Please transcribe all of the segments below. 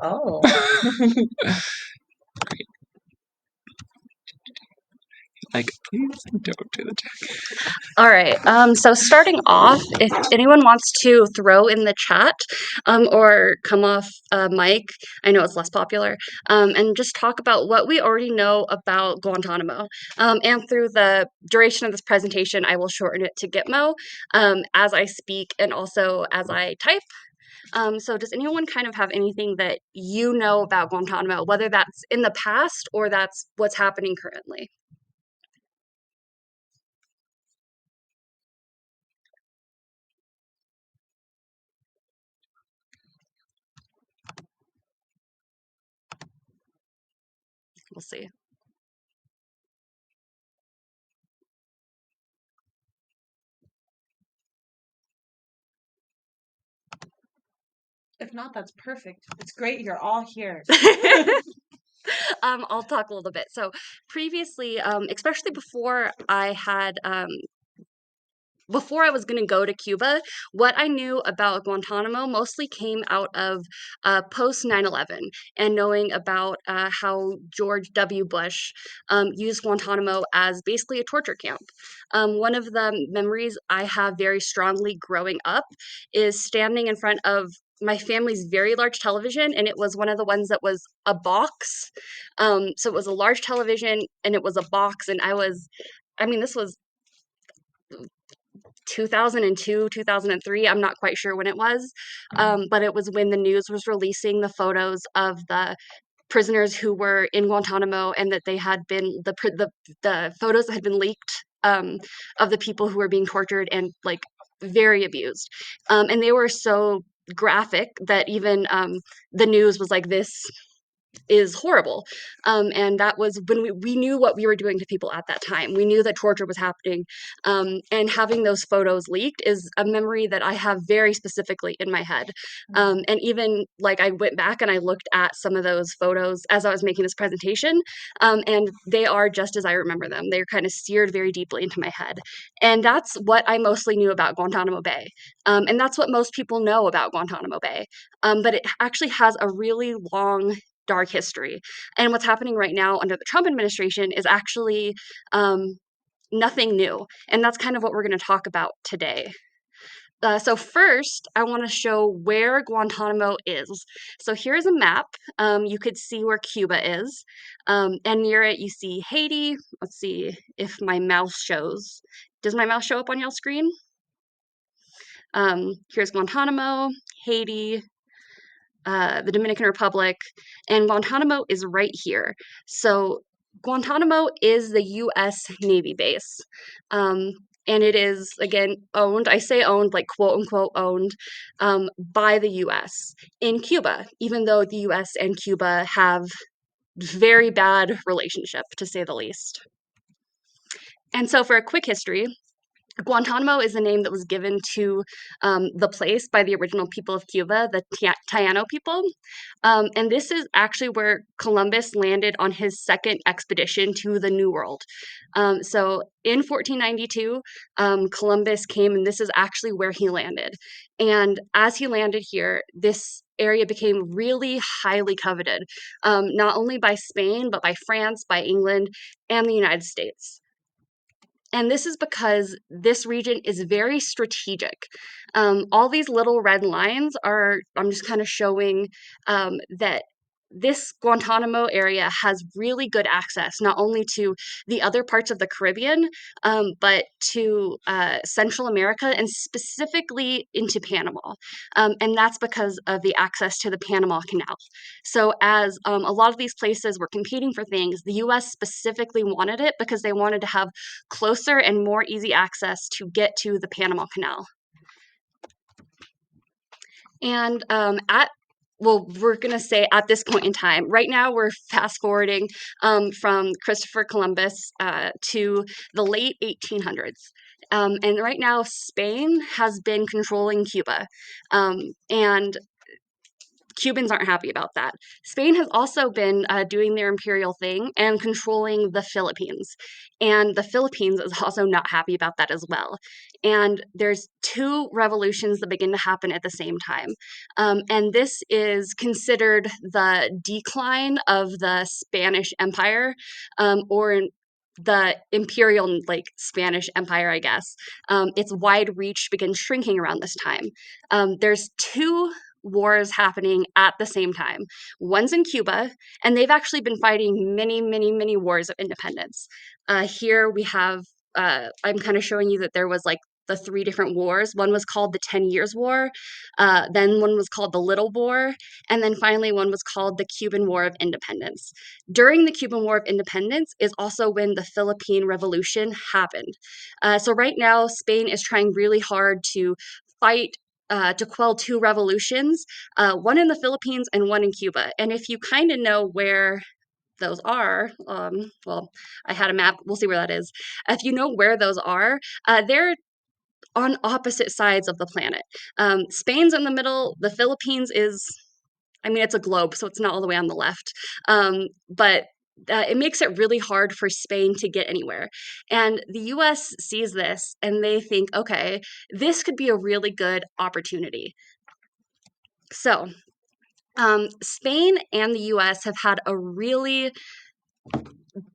Oh. Like, please don't do the check. All right. So starting off, if anyone wants to throw in the chat or come off mic, I know it's less popular, and just talk about what we already know about Guantanamo. And through the duration of this presentation, I will shorten it to GTMO as I speak and also as I type. So does anyone kind of have anything that you know about Guantanamo, whether that's in the past or that's what's happening currently? We'll see. If not, that's perfect. It's great you're all here. I'll talk a little bit. So previously, especially before I was going to go to Cuba, what I knew about Guantanamo mostly came out of post 9/11 and knowing about how George W. Bush used Guantanamo as basically a torture camp. One of the memories I have very strongly growing up is standing in front of my family's very large television, and it was one of the ones that was a box. So it was a large television, and it was a box, and this was 2002, 2003. I'm not quite sure when it was, but it was when the news was releasing the photos of the prisoners who were in Guantanamo, and that they had been the photos that had been leaked of the people who were being tortured and like very abused, and they were so graphic that even the news was like, this is horrible. And that was when we knew what we were doing to people at that time. We knew that torture was happening. And having those photos leaked is a memory that I have very specifically in my head. And even like I went back and I looked at some of those photos as I was making this presentation, and they are just as I remember them. They're kind of seared very deeply into my head. And that's what I mostly knew about Guantanamo Bay. And that's what most people know about Guantanamo Bay. But it actually has a really long dark history. And what's happening right now under the Trump administration is actually nothing new. And that's kind of what we're going to talk about today. So first, I want to show where Guantanamo is. So here's a map. You could see where Cuba is. And near it, you see Haiti. Let's see if my mouse shows. Does my mouse show up on y'all's screen? Here's Guantanamo, Haiti, the Dominican Republic, and Guantanamo is right here. So Guantanamo is the U.S. Navy base. And it is, again, owned, I say owned, like quote unquote owned, by the U.S. in Cuba, even though the U.S. and Cuba have very bad relationship, to say the least. And so for a quick history, Guantanamo is the name that was given to the place by the original people of Cuba, the Taino people. And this is actually where Columbus landed on his second expedition to the New World. So in 1492, Columbus came, and this is actually where he landed. And as he landed here, this area became really highly coveted, not only by Spain, but by France, by England, and the United States. And this is because this region is very strategic. All these little red lines I'm just kind of showing that this Guantanamo area has really good access, not only to the other parts of the Caribbean, but to Central America and specifically into Panama. And that's because of the access to the Panama Canal. So as a lot of these places were competing for things, the US specifically wanted it because they wanted to have closer and more easy access to get to the Panama Canal. And we're going to say at this point in time, right now we're fast forwarding from Christopher Columbus to the late 1800s. And right now, Spain has been controlling Cuba. And Cubans aren't happy about that. Spain has also been doing their imperial thing and controlling the Philippines. And the Philippines is also not happy about that as well. and there's two revolutions that begin to happen at the same time. And this is considered the decline of the Spanish Empire, or the imperial, like, Spanish Empire, I guess. Its wide reach begins shrinking around this time. There's two wars happening at the same time. One's in Cuba, and they've actually been fighting many, many, many wars of independence. Here we have, I'm kind of showing you that there was like the three different wars. One was called the 10 Years' War, then one was called the Little War, and then finally one was called the Cuban War of Independence. During the Cuban War of Independence is also when the Philippine Revolution happened. So right now, Spain is trying really hard to fight to quell two revolutions, one in the Philippines and one in Cuba. And if you kind of know where those are, well, I had a map, we'll see where that is. If you know where those are, they're on opposite sides of the planet. Spain's in the middle, the Philippines is, I mean, it's a globe, so it's not all the way on the left. But it makes it really hard for Spain to get anywhere. And the US sees this and they think, okay, this could be a really good opportunity. So, Spain and the US have had a really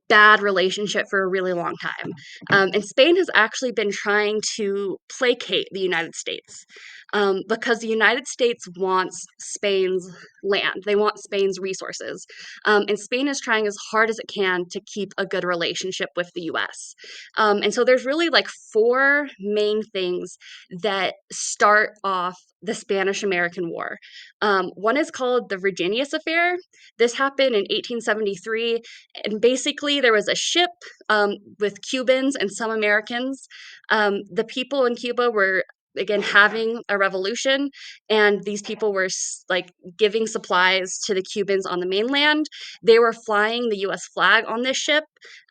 bad relationship for a really long time. And Spain has actually been trying to placate the United States, because the United States wants Spain's land. They want Spain's resources. And Spain is trying as hard as it can to keep a good relationship with the US. And so there's really like four main things that start off the Spanish American War. One is called the Virginius Affair. This happened in 1873, and basically there was a ship, with Cubans and some Americans. The people in Cuba were again having a revolution, and these people were like giving supplies to the Cubans on the mainland. They were flying the US flag on this ship,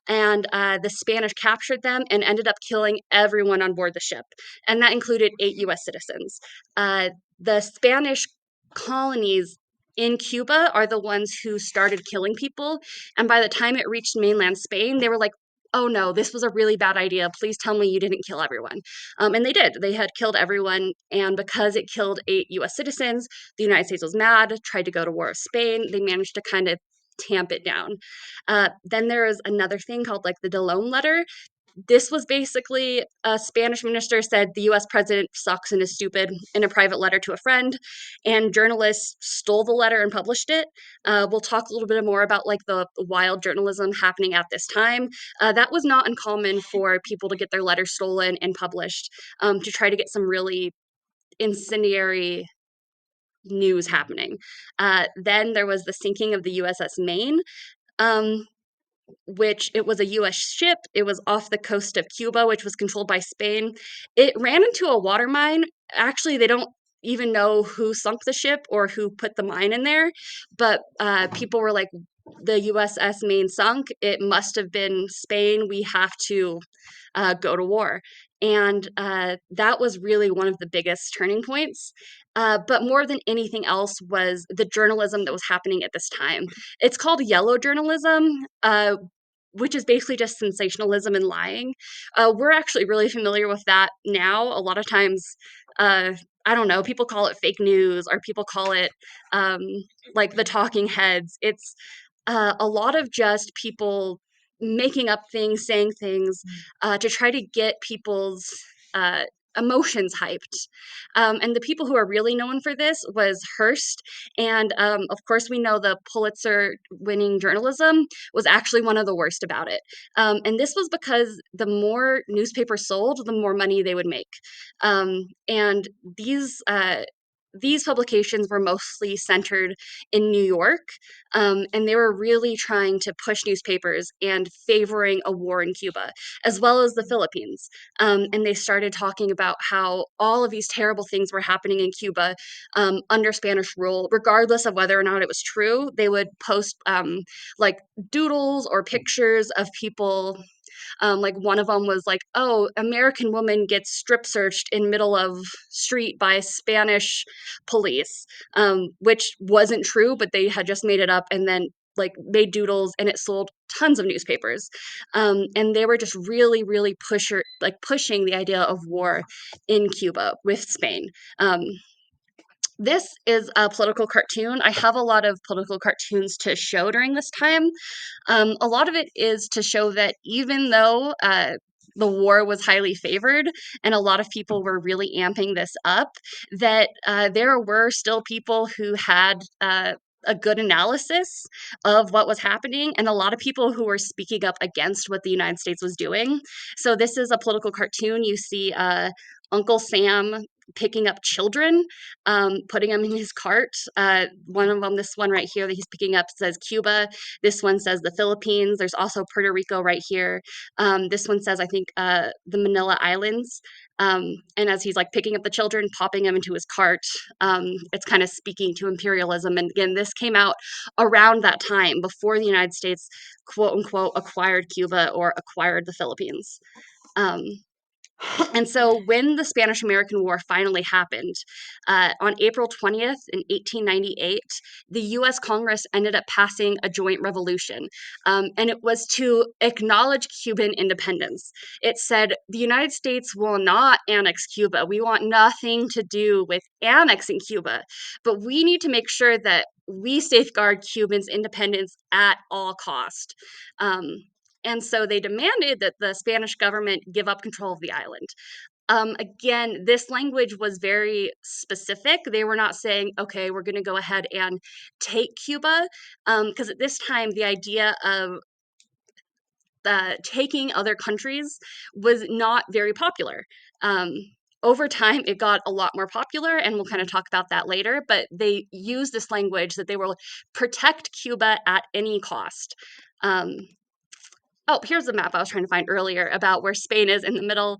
and the Spanish captured them and ended up killing everyone on board the ship, and that included 8 US citizens. The Spanish colonies in Cuba are the ones who started killing people. And by the time it reached mainland Spain, they were like, oh no, this was a really bad idea. Please tell me you didn't kill everyone. And they did. They had killed everyone. And because it killed 8 US citizens, the United States was mad, tried to go to war with Spain. They managed to kind of tamp it down. Then there is another thing called like the Delone letter. This was basically a Spanish minister said the US president sucks and is stupid in a private letter to a friend, and journalists stole the letter and published it. We'll talk a little bit more about like the wild journalism happening at this time. That was not uncommon for people to get their letters stolen and published, to try to get some really incendiary news happening. Then there was the sinking of the USS Maine. Um, which it was a US ship. It was off the coast of Cuba, which was controlled by Spain. It ran into a water mine. Actually, they don't even know who sunk the ship or who put the mine in there, but people were like, the USS Maine sunk. It must have been Spain. We have to go to war. And that was really one of the biggest turning points. But more than anything else was the journalism that was happening at this time. It's called yellow journalism, which is basically just sensationalism and lying. We're actually really familiar with that now. A lot of times, I don't know, people call it fake news or people call it, um, like the talking heads. It's a lot of just people making up things, saying things, to try to get people's uh, emotions hyped. And the people who are really known for this was Hearst. And of course, we know the Pulitzer winning journalism was actually one of the worst about it. And this was because the more newspapers sold, the more money they would make. And these publications were mostly centered in New York, and they were really trying to push newspapers and favoring a war in Cuba, as well as the Philippines. And they started talking about how all of these terrible things were happening in Cuba, under Spanish rule, regardless of whether or not it was true. They would post, like doodles or pictures of people. Like one of them was like, "Oh, American woman gets strip searched in middle of street by Spanish police," which wasn't true, but they had just made it up and then like made doodles, and it sold tons of newspapers. And they were just really, really pushing the idea of war in Cuba with Spain. This is a political cartoon. I have a lot of political cartoons to show during this time. A lot of it is to show that even though the war was highly favored and a lot of people were really amping this up, that there were still people who had a good analysis of what was happening, and a lot of people who were speaking up against what the United States was doing. So this is a political cartoon. You see Uncle Sam picking up children, putting them in his cart. One of them, this one right here that he's picking up, says Cuba. This one says the Philippines. There's also Puerto Rico right here. This one says, I think, the Manila Islands. And as he's like picking up the children, popping them into his cart, it's kind of speaking to imperialism. And again, this came out around that time before the United States, quote unquote, acquired Cuba or acquired the Philippines. And so when the Spanish-American War finally happened, on April 20th in 1898, the U.S. Congress ended up passing a joint resolution, and it was to acknowledge Cuban independence. It said, the United States will not annex Cuba. We want nothing to do with annexing Cuba, but we need to make sure that we safeguard Cubans' independence at all cost. And so they demanded that the Spanish government give up control of the island. Again, this language was very specific. They were not saying, okay, we're going to go ahead and take Cuba, because at this time, the idea of taking other countries was not very popular. Over time, it got a lot more popular, and we'll kind of talk about that later, but they used this language that they will protect Cuba at any cost. Oh, here's the map I was trying to find earlier about where Spain is in the middle,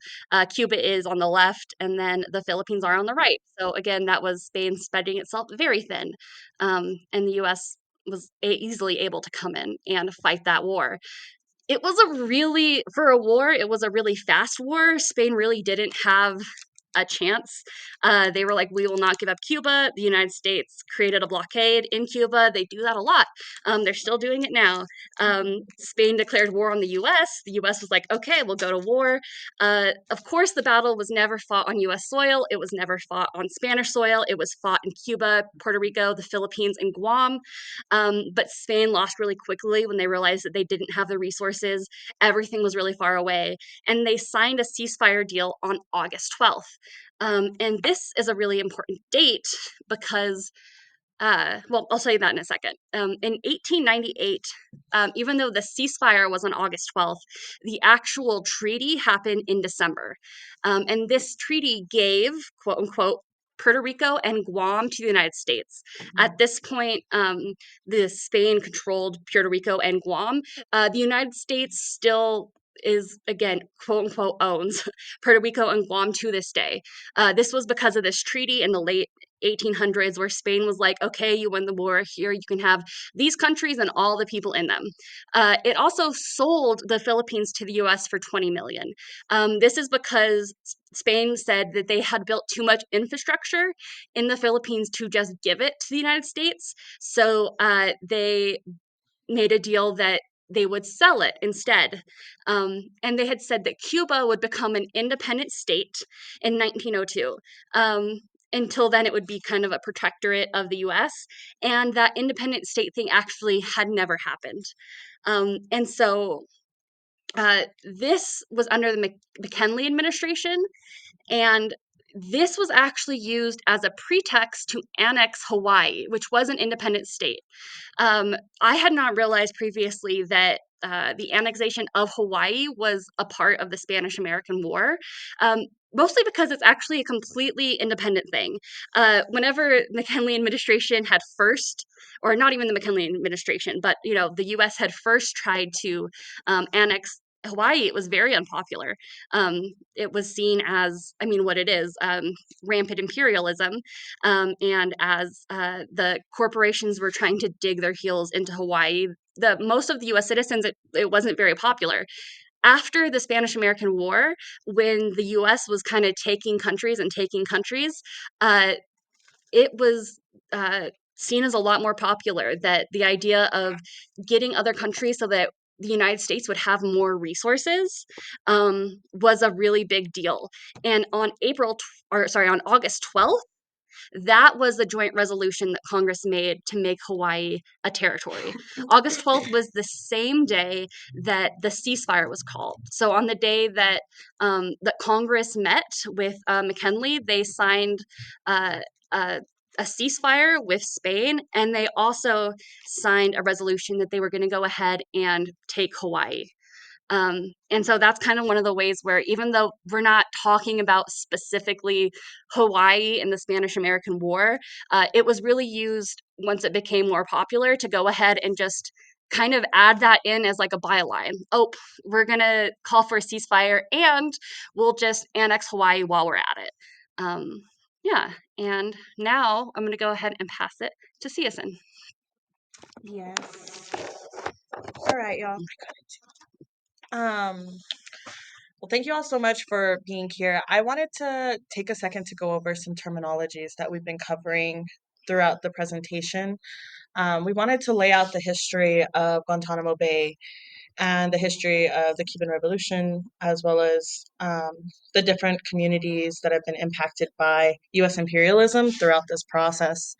Cuba is on the left, and then the Philippines are on the right. So again, that was Spain spreading itself very thin, and the U.S. was easily able to come in and fight that war. It was for a war, it was a really fast war. Spain really didn't have a chance. They were like, we will not give up Cuba. The United States created a blockade in Cuba. They do that a lot. They're still doing it now. Spain declared war on the U.S. The U.S. was like, okay, we'll go to war. Of course, the battle was never fought on U.S. soil. It was never fought on Spanish soil. It was fought in Cuba, Puerto Rico, the Philippines, and Guam. But Spain lost really quickly when they realized that they didn't have the resources. Everything was really far away. And they signed a ceasefire deal on August 12th. And this is a really important date because, well, I'll tell you that in a second. In 1898, even though the ceasefire was on August 12th, the actual treaty happened in December. And this treaty gave, quote unquote, Puerto Rico and Guam to the United States. At this point, the Spain controlled Puerto Rico and Guam. The United States still is, again, quote unquote, owns Puerto Rico and Guam to this day. This was because of this treaty in the late 1800s where Spain was like, okay, you won the war, here you can have these countries and all the people in them. It also sold the Philippines to the US for 20 million. This is because Spain said that they had built too much infrastructure in the Philippines to just give it to the United States. So they made a deal that they would sell it instead. And they had said that Cuba would become an independent state in 1902. Until then, it would be kind of a protectorate of the US. And that independent state thing actually had never happened. And so this was under the McKinley administration. And this was actually used as a pretext to annex Hawaii, which was an independent state. I had not realized previously that the annexation of Hawaii was a part of the Spanish-American War, mostly because it's actually a completely independent thing. Whenever the McKinley administration had first, or not even the McKinley administration, but the U.S. had first tried to annex Hawaii, it was very unpopular. It was seen as, I mean, what it is, rampant imperialism. And as the corporations were trying to dig their heels into Hawaii, most of the US citizens, it wasn't very popular. After the Spanish-American War, when the US was kind of taking countries, it was seen as a lot more popular, that the idea of getting other countries so that the United States would have more resources was a really big deal. And on on August 12th, that was the joint resolution that Congress made to make Hawaii a territory. August 12th was the same day that the ceasefire was called. So on the day that that Congress met with McKinley, they signed uh, a, a ceasefire with Spain, and they also signed a resolution that they were going to go ahead and take Hawaii. And so that's kind of one of the ways where, even though we're not talking about specifically Hawaii in the Spanish American War, it was really used once it became more popular to go ahead and just kind of add that in as like a byline. Oh, we're going to call for a ceasefire and we'll just annex Hawaii while we're at it. Yeah. And now I'm going to go ahead and pass it to Ciason. Yes. All right, y'all. Well, thank you all so much for being here. I wanted to take a second to go over some terminologies that we've been covering throughout the presentation. We wanted to lay out the history of Guantanamo Bay and the history of the Cuban Revolution, as well as the different communities that have been impacted by U.S. imperialism throughout this process.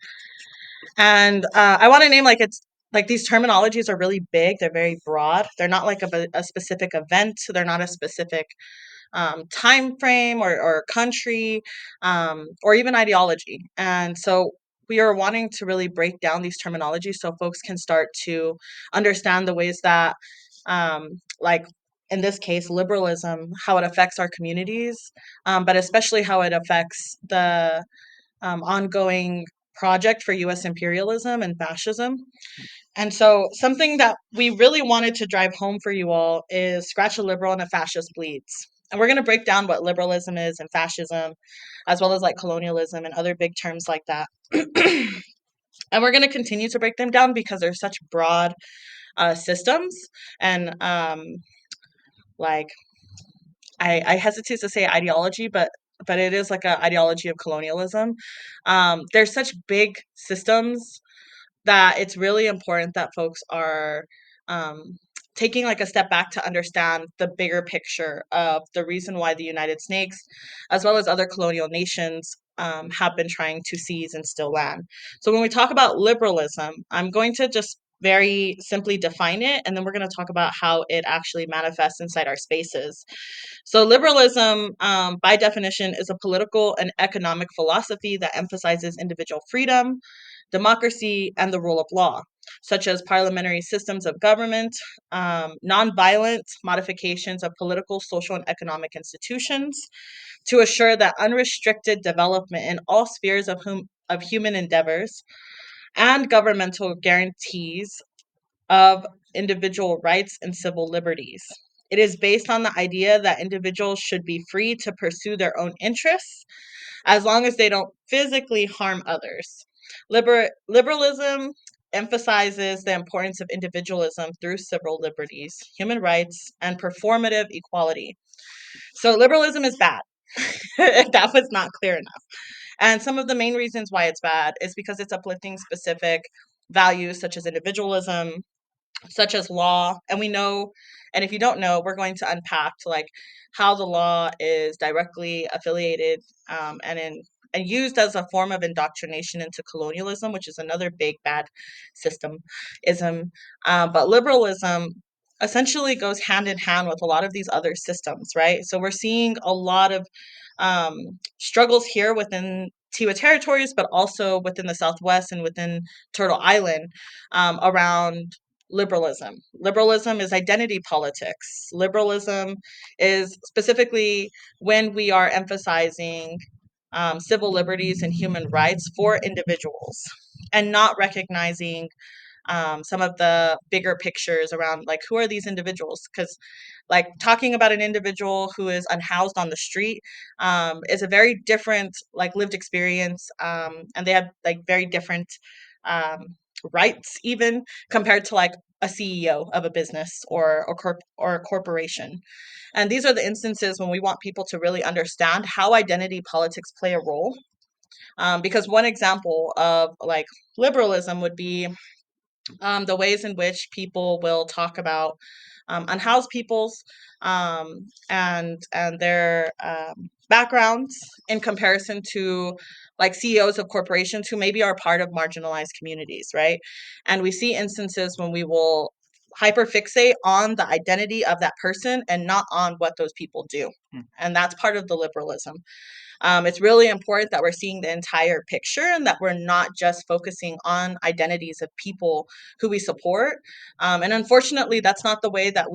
And I want to name it's like these terminologies are really big. They're very broad. They're not like a specific event. They're not a specific time frame or country or even ideology. And so we are wanting to really break down these terminologies so folks can start to understand the ways that, like in this case, liberalism, how it affects our communities, but especially how it affects the ongoing project for US imperialism and fascism. And so, something that we really wanted to drive home for you all is scratch a liberal and a fascist bleeds. And we're going to break down what liberalism is and fascism, as well as like colonialism and other big terms like that. And we're going to continue to break them down because they're such broad systems. And like, I hesitate to say ideology, but it is like an ideology of colonialism. There's such big systems that it's really important that folks are um, taking like a step back to understand the bigger picture of the reason why the United States, as well as other colonial nations, have been trying to seize and steal land. So when we talk about liberalism, I'm going to just very simply define it, and then we're going to talk about how it actually manifests inside our spaces. So, liberalism, by definition, is a political and economic philosophy that emphasizes individual freedom, democracy, and the rule of law, such as parliamentary systems of government, nonviolent modifications of political, social, and economic institutions, to assure that unrestricted development in all spheres of human endeavors, and governmental guarantees of individual rights and civil liberties. It is based on the idea that individuals should be free to pursue their own interests as long as they don't physically harm others. Liberalism emphasizes the importance of individualism through civil liberties, human rights, and performative equality. So, liberalism is bad, if that was not clear enough. And some of the main reasons why it's bad is because it's uplifting specific values such as individualism, such as law. And we know, and if you don't know, we're going to unpack like how the law is directly affiliated and used as a form of indoctrination into colonialism, which is another big bad systemism. But liberalism essentially goes hand in hand with a lot of these other systems, right? So we're seeing a lot of struggles here within Tiwa territories, but also within the Southwest and within Turtle Island around liberalism. Liberalism is identity politics. Liberalism is specifically when we are emphasizing civil liberties and human rights for individuals and not recognizing some of the bigger pictures around like who are these individuals, because like talking about an individual who is unhoused on the street is a very different like lived experience, and they have like very different um, rights even compared to like a CEO of a business or a corporation. And these are the instances when we want people to really understand how identity politics play a role Because one example of like liberalism would be the ways in which people will talk about unhoused peoples and their backgrounds in comparison to like CEOs of corporations who maybe are part of marginalized communities, right? And we see instances when we will hyperfixate on the identity of that person and not on what those people do. And that's part of the liberalism. It's really important that we're seeing the entire picture and that we're not just focusing on identities of people who we support. And unfortunately, that's not the way that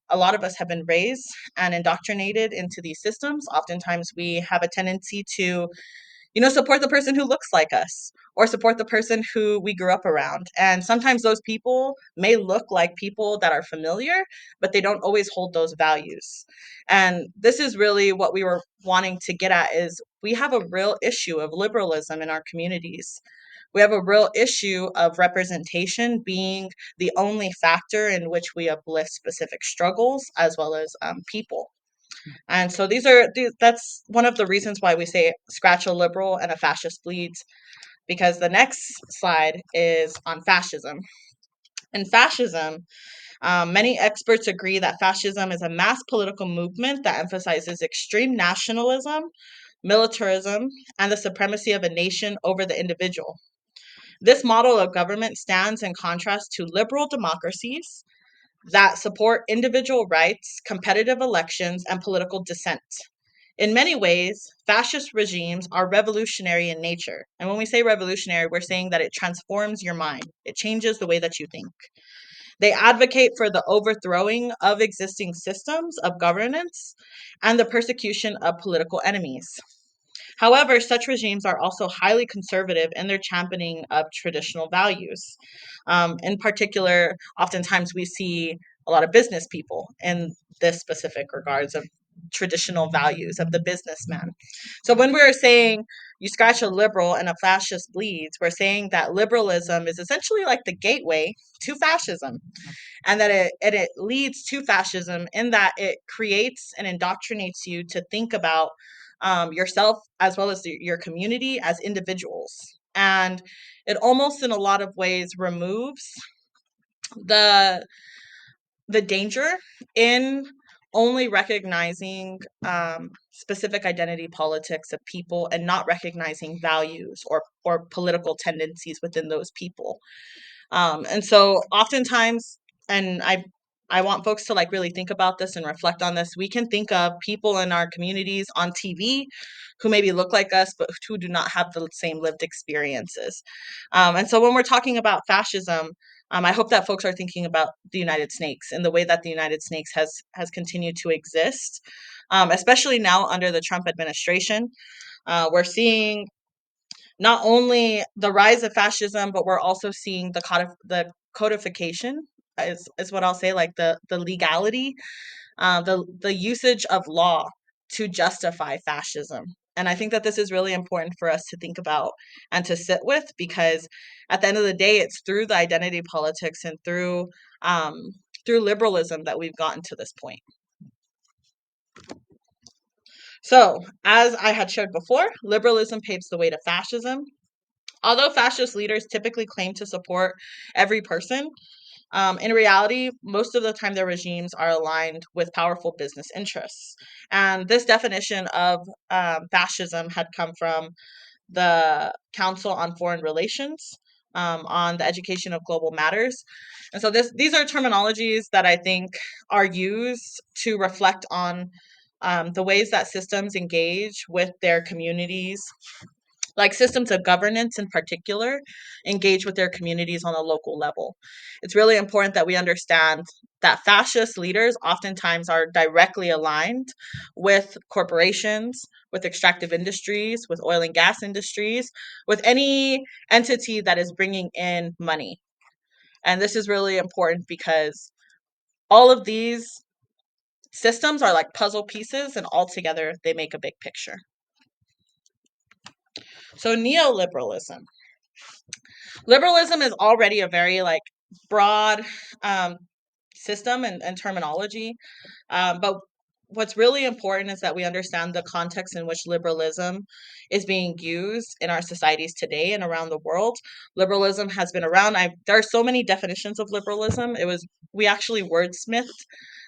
a lot of us have been raised and indoctrinated into these systems. Oftentimes, we have a tendency to support the person who looks like us or support the person who we grew up around. And sometimes those people may look like people that are familiar, but they don't always hold those values. And this is really what we were wanting to get at is we have a real issue of liberalism in our communities. We have a real issue of representation being the only factor in which we uplift specific struggles as well as people. And so that's one of the reasons why we say scratch a liberal and a fascist bleeds, because the next slide is on fascism. In fascism, many experts agree that fascism is a mass political movement that emphasizes extreme nationalism, militarism, and the supremacy of a nation over the individual. This model of government stands in contrast to liberal democracies that support individual rights, competitive elections, and political dissent. In many ways, fascist regimes are revolutionary in nature. And when we say revolutionary, we're saying that it transforms your mind. It changes the way that you think. They advocate for the overthrowing of existing systems of governance and the persecution of political enemies. However, such regimes are also highly conservative in their championing of traditional values. In particular, oftentimes we see a lot of business people in this specific regards of traditional values of the businessman. So when we're saying you scratch a liberal and a fascist bleeds, we're saying that liberalism is essentially like the gateway to fascism, and that it leads to fascism in that it creates and indoctrinates you to think about yourself as well as your community as individuals. And it almost in a lot of ways removes the danger in only recognizing specific identity politics of people and not recognizing values or political tendencies within those people. And so oftentimes, and I want folks to like really think about this and reflect on this. We can think of people in our communities on TV who maybe look like us, but who do not have the same lived experiences. And so when we're talking about fascism, I hope that folks are thinking about the United Snakes and the way that the United Snakes has continued to exist, especially now under the Trump administration. We're seeing not only the rise of fascism, but we're also seeing the codification is what I'll say, like the legality, the usage of law to justify fascism. And I think that this is really important for us to think about and to sit with, because at the end of the day, it's through the identity politics and through liberalism that we've gotten to this point. So, as I had shared before, liberalism paves the way to fascism. Although fascist leaders typically claim to support every person, in reality, most of the time their regimes are aligned with powerful business interests. And this definition of fascism had come from the Council on Foreign Relations on the education of global matters. And so these are terminologies that I think are used to reflect on the ways that systems engage with their communities, like systems of governance in particular, engage with their communities on a local level. It's really important that we understand that fascist leaders oftentimes are directly aligned with corporations, with extractive industries, with oil and gas industries, with any entity that is bringing in money. And this is really important because all of these systems are like puzzle pieces, and all together they make a big picture. So neoliberalism. Liberalism is already a very like broad system and terminology, but what's really important is that we understand the context in which liberalism is being used in our societies today and around the world. Liberalism has been around. There are so many definitions of liberalism. We actually wordsmithed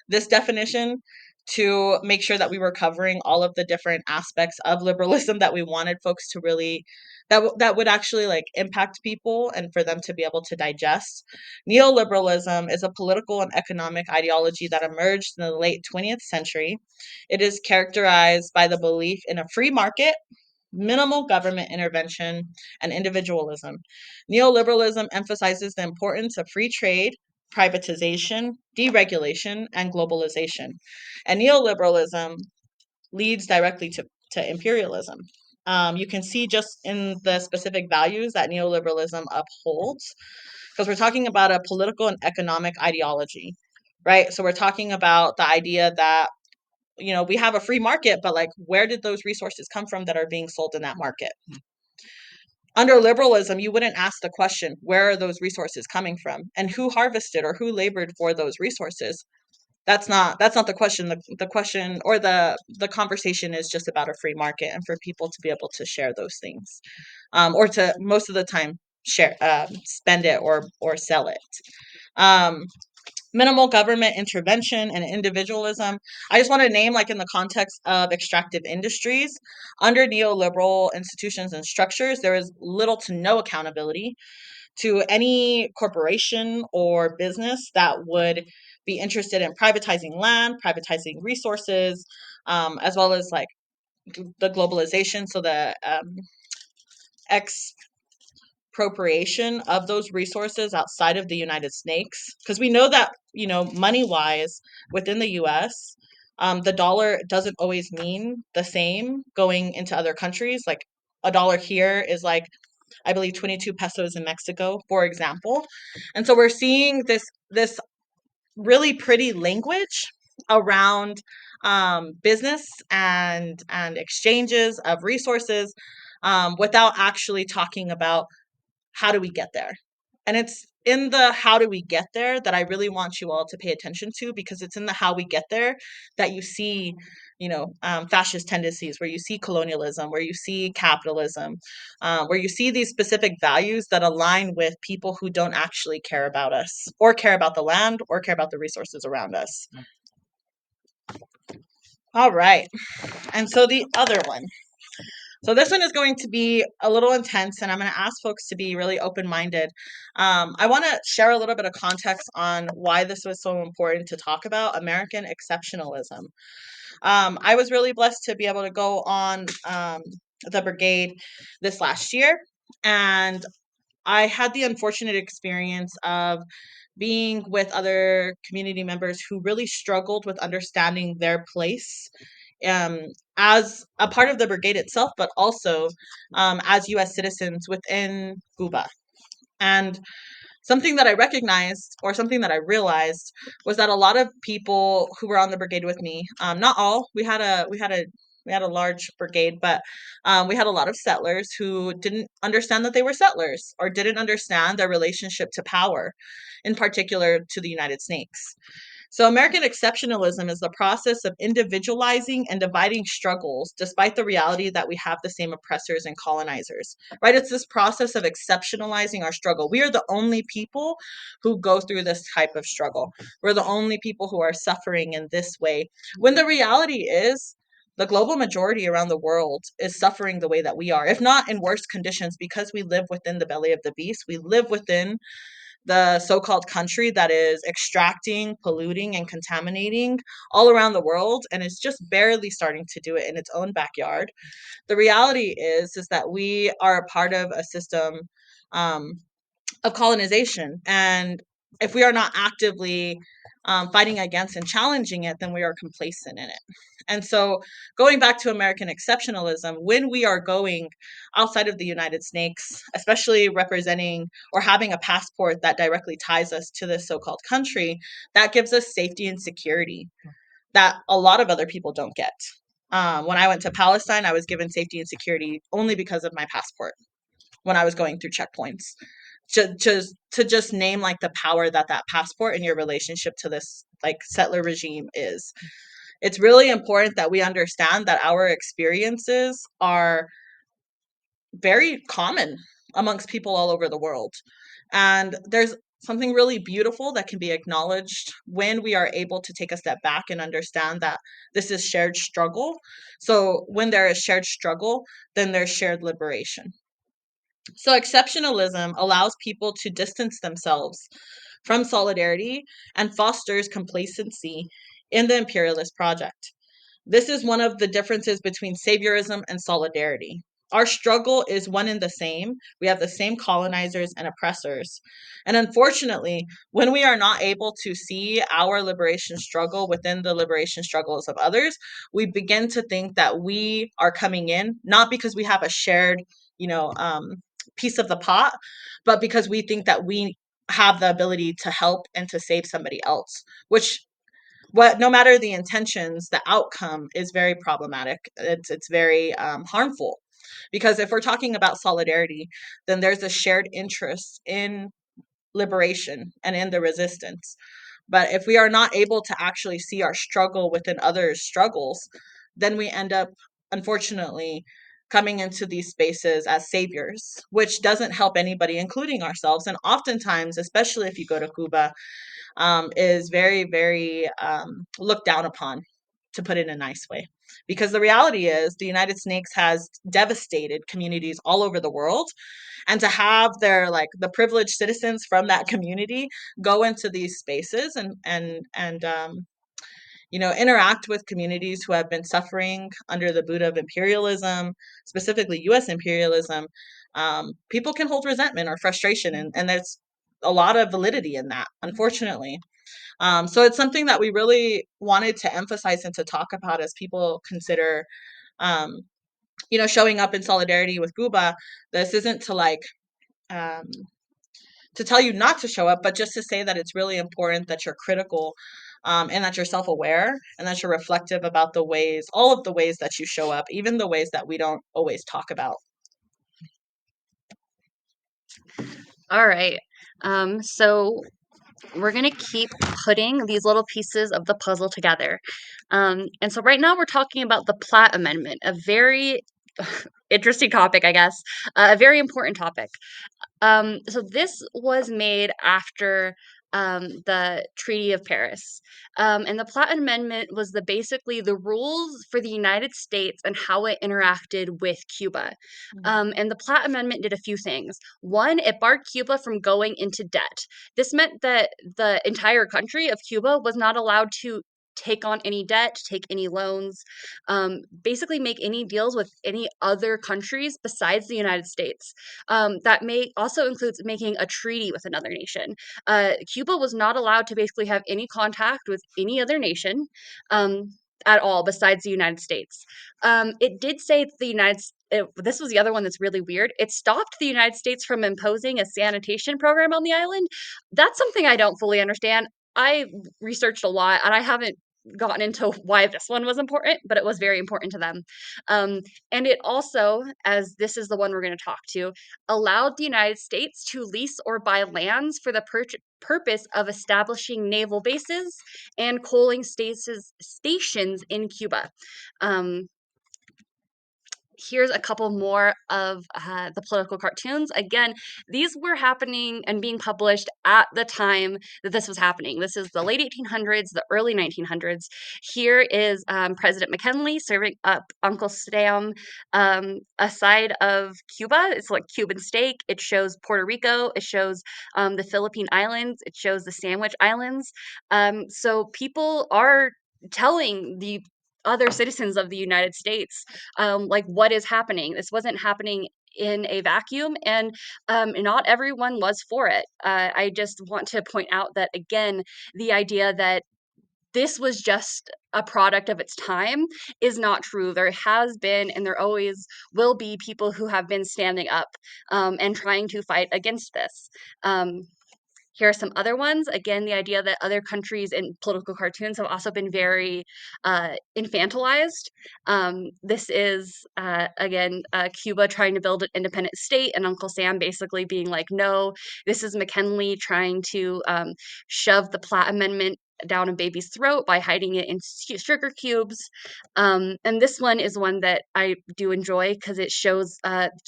this definition to make sure that we were covering all of the different aspects of liberalism that we wanted folks to really that would actually like impact people and for them to be able to digest. Neoliberalism is a political and economic ideology that emerged in the late 20th century. It is characterized by the belief in a free market, minimal government intervention, and individualism. Neoliberalism emphasizes the importance of free trade, privatization, deregulation, and globalization. And neoliberalism leads directly to imperialism. You can see just in the specific values that neoliberalism upholds, because we're talking about a political and economic ideology, right? So we're talking about the idea that we have a free market, but like, where did those resources come from that are being sold in that market? Under liberalism, you wouldn't ask the question, where are those resources coming from, and who harvested or who labored for those resources? That's not the question. The question or the conversation is just about a free market and for people to be able to share those things, or to most of the time share, spend it or sell it. Um, Minimal government intervention and individualism. I just want to name, like in the context of extractive industries, under neoliberal institutions and structures, there is little to no accountability to any corporation or business that would be interested in privatizing land, privatizing resources, as well as like the globalization. So the expropriation of those resources outside of the United States, because we know that money wise within the U.S. The dollar doesn't always mean the same going into other countries. Like a dollar here is like, I believe, 22 pesos in Mexico, for example. And so we're seeing this really pretty language around business and exchanges of resources, without actually talking about how do we get there. And it's in the how do we get there that I really want you all to pay attention to, because it's in the how we get there that you see fascist tendencies, where you see colonialism, where you see capitalism, where you see these specific values that align with people who don't actually care about us or care about the land or care about the resources around us. All right. And so the other one. So this one is going to be a little intense, and I'm going to ask folks to be really open-minded. I want to share a little bit of context on why this was so important to talk about American exceptionalism. I was really blessed to be able to go on the brigade this last year, and I had the unfortunate experience of being with other community members who really struggled with understanding their place, um, as a part of the brigade itself, but also as U.S. citizens within Cuba. And something that I recognized, or something that I realized, was that a lot of people who were on the brigade with me, not all, we had a large brigade, but we had a lot of settlers who didn't understand that they were settlers, or didn't understand their relationship to power, in particular to the United States. So American exceptionalism is the process of individualizing and dividing struggles despite the reality that we have the same oppressors and colonizers, right? It's this process of exceptionalizing our struggle. We are the only people who go through this type of struggle. We're the only people who are suffering in this way, when the reality is the global majority around the world is suffering the way that we are, if not in worse conditions, because we live within the belly of the beast. We live within the so-called country that is extracting, polluting, and contaminating all around the world, and is just barely starting to do it in its own backyard. The reality is that we are a part of a system um, of colonization, and if we are not actively fighting against and challenging it, then we are complacent in it. And so, going back to American exceptionalism, when we are going outside of the United States, especially representing or having a passport that directly ties us to this so-called country, that gives us safety and security that a lot of other people don't get. When I went to Palestine, I was given safety and security only because of my passport when I was going through checkpoints. To just name like the power that passport and your relationship to this like settler regime is. It's really important that we understand that our experiences are very common amongst people all over the world. And there's something really beautiful that can be acknowledged when we are able to take a step back and understand that this is shared struggle. So when there is shared struggle, then there's shared liberation. So exceptionalism allows people to distance themselves from solidarity and fosters complacency in the imperialist project. This is one of the differences between saviorism and solidarity. Our struggle is one and the same. We have the same colonizers and oppressors. And unfortunately, when we are not able to see our liberation struggle within the liberation struggles of others, we begin to think that we are coming in, not because we have a shared, you know, piece of the pot, but because we think that we have the ability to help and to save somebody else, which no matter the intentions, the outcome is very problematic. It's very harmful, because if we're talking about solidarity, then there's a shared interest in liberation and in the resistance. But if we are not able to actually see our struggle within others' struggles, then we end up, unfortunately, coming into these spaces as saviors, which doesn't help anybody, including ourselves. And oftentimes, especially if you go to Cuba, is very, very looked down upon, to put it in a nice way. Because the reality is, the United States has devastated communities all over the world, and to have their the privileged citizens from that community go into these spaces and interact with communities who have been suffering under the boot of imperialism, specifically U.S. imperialism, people can hold resentment or frustration, and there's a lot of validity in that, unfortunately. So it's something that we really wanted to emphasize and to talk about as people consider, um, showing up in solidarity with Cuba. This isn't um, to tell you not to show up, but just to say that it's really important that you're critical, and that you're self-aware, and that you're reflective about all of the ways that you show up, even the ways that we don't always talk about. All right. So we're going to keep putting these little pieces of the puzzle together. And so right now we're talking about the Platt Amendment, a very interesting topic, I guess, a very important topic. So this was made after the Treaty of Paris. And the Platt Amendment was basically the rules for the United States and how it interacted with Cuba. And the Platt Amendment did a few things. One, it barred Cuba from going into debt. This meant that the entire country of Cuba was not allowed to take on any debt, take any loans, basically make any deals with any other countries besides the United States. That may also includes making a treaty with another nation. Cuba was not allowed to basically have any contact with any other nation. At all besides the United States. It did say that this was the other one that's really weird. It stopped the United States from imposing a sanitation program on the island. That's something I don't fully understand. I researched a lot and I haven't gotten into why this one was important, but it was very important to them. And it also, as this is the one we're going to talk to, allowed the United States to lease or buy lands for the purpose of establishing naval bases and coaling stations in Cuba. Here's a couple more of the political cartoons. Again, these were happening and being published at the time that this was happening. This is the late 1800s, the early 1900s. Here is President McKinley serving up Uncle Sam a side of Cuba. It's like Cuban steak. It shows Puerto Rico. It shows the Philippine Islands. It shows the Sandwich Islands. So people are telling the other citizens of the United States, what is happening. This wasn't happening in a vacuum, and not everyone was for it. I just want to point out that, again, the idea that this was just a product of its time is not true. There has been, and there always will be, people who have been standing up and trying to fight against this. Here are some other ones. Again, the idea that other countries in political cartoons have also been very infantilized. This is, again, Cuba trying to build an independent state, and Uncle Sam basically being like, no. This is McKinley trying to shove the Platt Amendment down a baby's throat by hiding it in sugar cubes. And this one is one that I do enjoy because it shows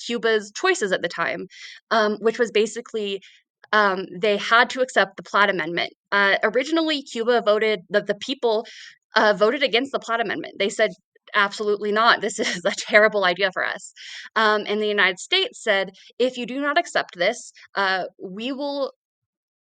Cuba's choices at the time, which was basically they had to accept the Platt Amendment. Originally, Cuba voted, the people voted against the Platt Amendment. They said, absolutely not. This is a terrible idea for us. And the United States said, if you do not accept this, we will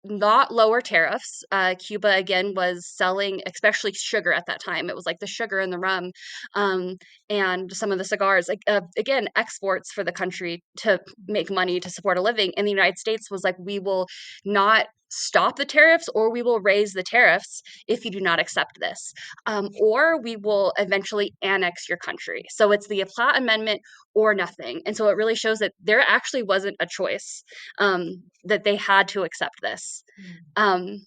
not lower tariffs. Cuba again was selling, especially sugar at that time. It was like the sugar and the rum, um, and some of the cigars. Like again, exports for the country to make money to support a living. And the United States was like, we will not stop the tariffs, or we will raise the tariffs if you do not accept this, or we will eventually annex your country. So it's the Platt Amendment or nothing. And so it really shows that there actually wasn't a choice, that they had to accept this. Um,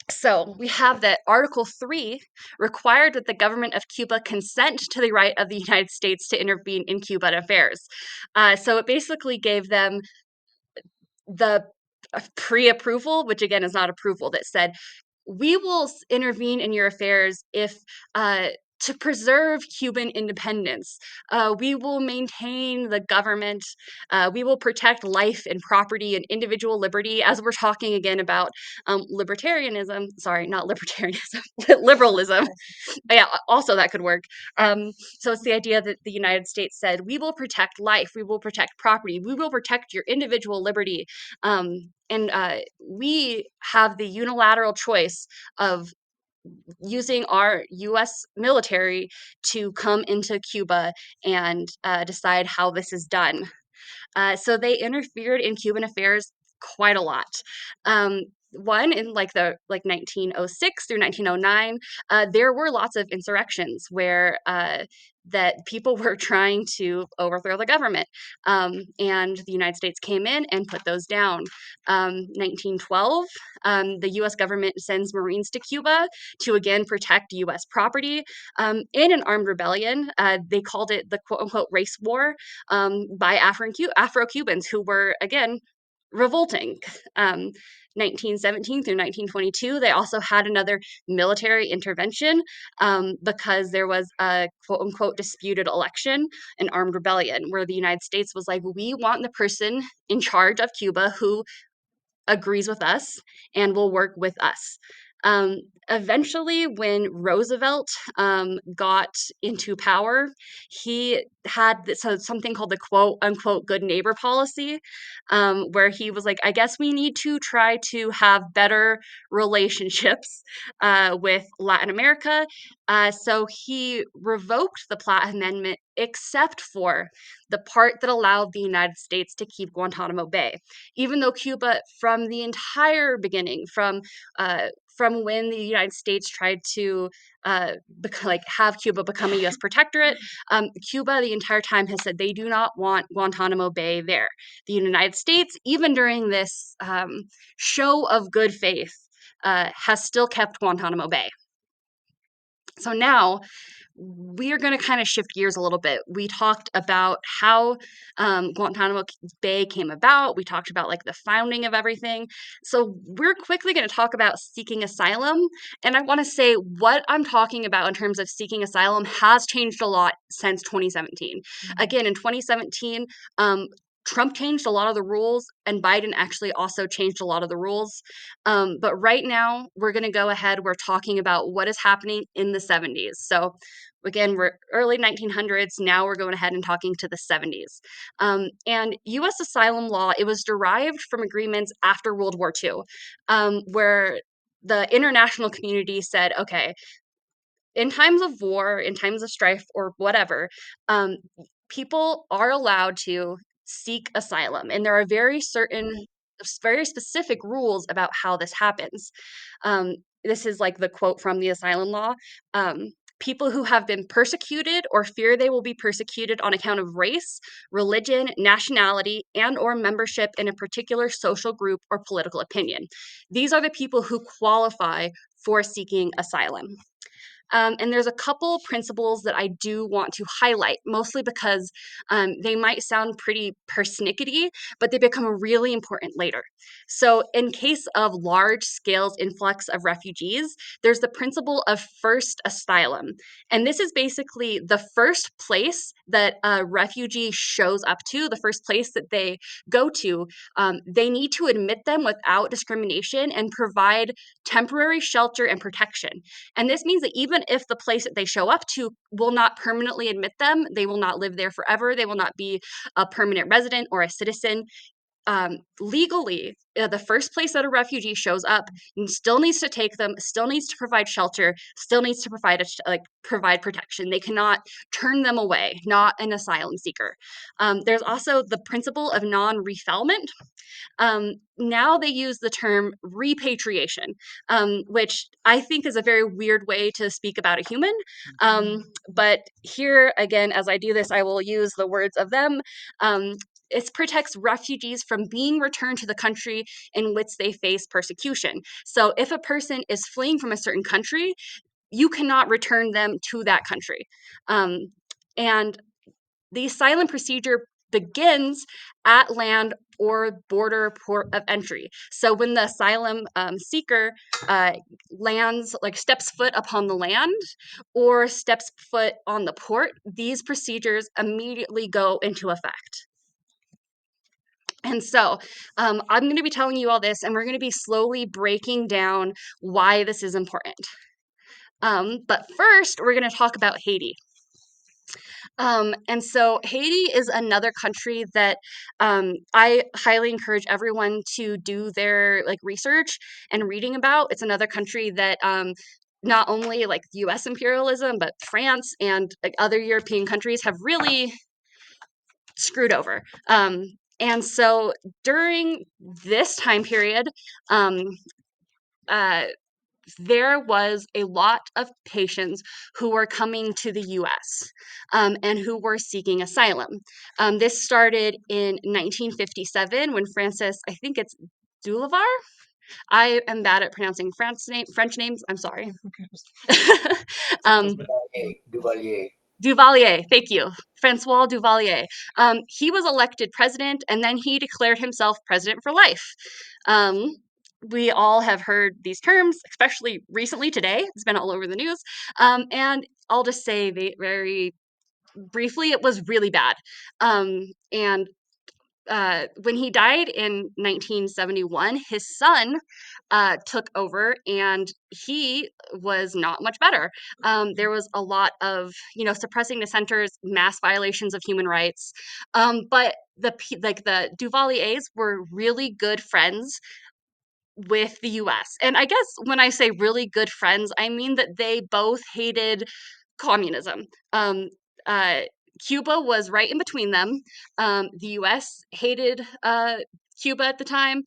so we have that Article 3 required that the government of Cuba consent to the right of the United States to intervene in Cuban affairs. So it basically gave them the pre-approval, which again is not approval, that said, we will intervene in your affairs if to preserve Cuban independence. We will maintain the government. We will protect life and property and individual liberty, as we're talking again about libertarianism. Sorry, not libertarianism, liberalism. Yeah, also that could work. So it's the idea that the United States said, we will protect life, we will protect property, we will protect your individual liberty. And we have the unilateral choice of using our US military to come into Cuba and decide how this is done. So they interfered in Cuban affairs quite a lot. One in the 1906 through 1909, there were lots of insurrections where that people were trying to overthrow the government, and the United States came in and put those down. 1912, the U.S. government sends Marines to Cuba to again protect U.S. property in an armed rebellion. They called it the quote unquote race war, by Afro-Cubans who were, again, revolting. 1917 through 1922, they also had another military intervention because there was a quote unquote disputed election, an armed rebellion, where the United States was like, we want the person in charge of Cuba who agrees with us and will work with us. Eventually, when Roosevelt got into power, he had something called the quote unquote good neighbor policy, where he was like, I guess we need to try to have better relationships with Latin America. So he revoked the Platt Amendment except for the part that allowed the United States to keep Guantanamo Bay, even though Cuba, from the entire beginning, from when the United States tried to have Cuba become a U.S. protectorate, Cuba the entire time has said they do not want Guantanamo Bay there. The United States, even during this show of good faith, has still kept Guantanamo Bay. So now we are going to kind of shift gears a little bit. We talked about how Guantanamo Bay came about. We talked about the founding of everything. So we're quickly going to talk about seeking asylum. And I want to say what I'm talking about in terms of seeking asylum has changed a lot since 2017. Again, in 2017, Trump changed a lot of the rules, and Biden actually also changed a lot of the rules. But right now, we're going to go ahead. We're talking about what is happening in the 70s. So again, we're early 1900s. Now we're going ahead and talking to the 70s. And U.S. asylum law, it was derived from agreements after World War II, where the international community said, okay, in times of war, in times of strife or whatever, people are allowed to seek asylum. And there are very specific rules about how this happens. This is the quote from the asylum law. People who have been persecuted or fear they will be persecuted on account of race, religion, nationality, and or membership in a particular social group or political opinion. These are the people who qualify for seeking asylum. And there's a couple principles that I do want to highlight, mostly because they might sound pretty persnickety, but they become really important later. So in case of large scale influx of refugees, there's the principle of first asylum. And this is basically the first place that a refugee shows up to, the first place that they go to. They need to admit them without discrimination and provide temporary shelter and protection. And this means that even if the place that they show up to will not permanently admit them, they will not live there forever, they will not be a permanent resident or a citizen. Legally, the first place that a refugee shows up still needs to take them, still needs to provide shelter, still needs to provide provide protection. They cannot turn them away, not an asylum seeker. There's also the principle of non-refoulement. Now they use the term repatriation, which I think is a very weird way to speak about a human. But here, again, as I do this, I will use the words of them. It protects refugees from being returned to the country in which they face persecution. So if a person is fleeing from a certain country, you cannot return them to that country. And the asylum procedure begins at land or border port of entry. So when the asylum seeker lands, like steps foot upon the land or steps foot on the port, these procedures immediately go into effect. And so I'm going to be telling you all this, and we're going to be slowly breaking down why this is important. But first, we're going to talk about Haiti. And so Haiti is another country that I highly encourage everyone to do their research and reading about. It's another country that not only U.S. imperialism, but France and other European countries have really screwed over. And so during this time period, there was a lot of patients who were coming to the US and who were seeking asylum. This started in 1957 when Francis, I think it's Dulavar. I am bad at pronouncing French names. I'm sorry. Duvalier. Duvalier, thank you. Francois Duvalier. He was elected president, and then he declared himself president for life. We all have heard these terms, especially recently today. It's been all over the news. And I'll just say very briefly, it was really bad. And when he died in 1971, his son took over, and he was not much better. There was a lot of, suppressing dissenters, mass violations of human rights. But the Duvaliers were really good friends with the US. And I guess when I say really good friends, I mean that they both hated communism. Cuba was right in between them. The US hated Cuba at the time.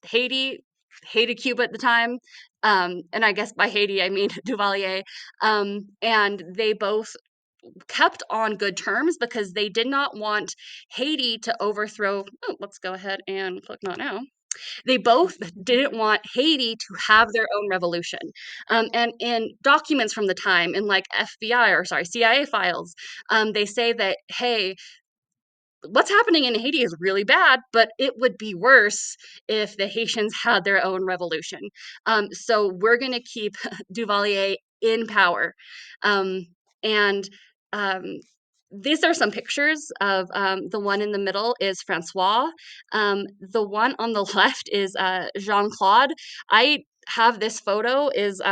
Haiti hated Cuba at the time. And I guess by Haiti, I mean Duvalier. And they both kept on good terms because they did not want Haiti to overthrow. Oh, let's go ahead and click not now. They both didn't want Haiti to have their own revolution. And in documents from the time, in CIA files, they say that, hey, what's happening in Haiti is really bad, but it would be worse if the Haitians had their own revolution. So we're going to keep Duvalier in power. And these are some pictures of the one in the middle is Francois. The one on the left is Jean-Claude. I have this photo is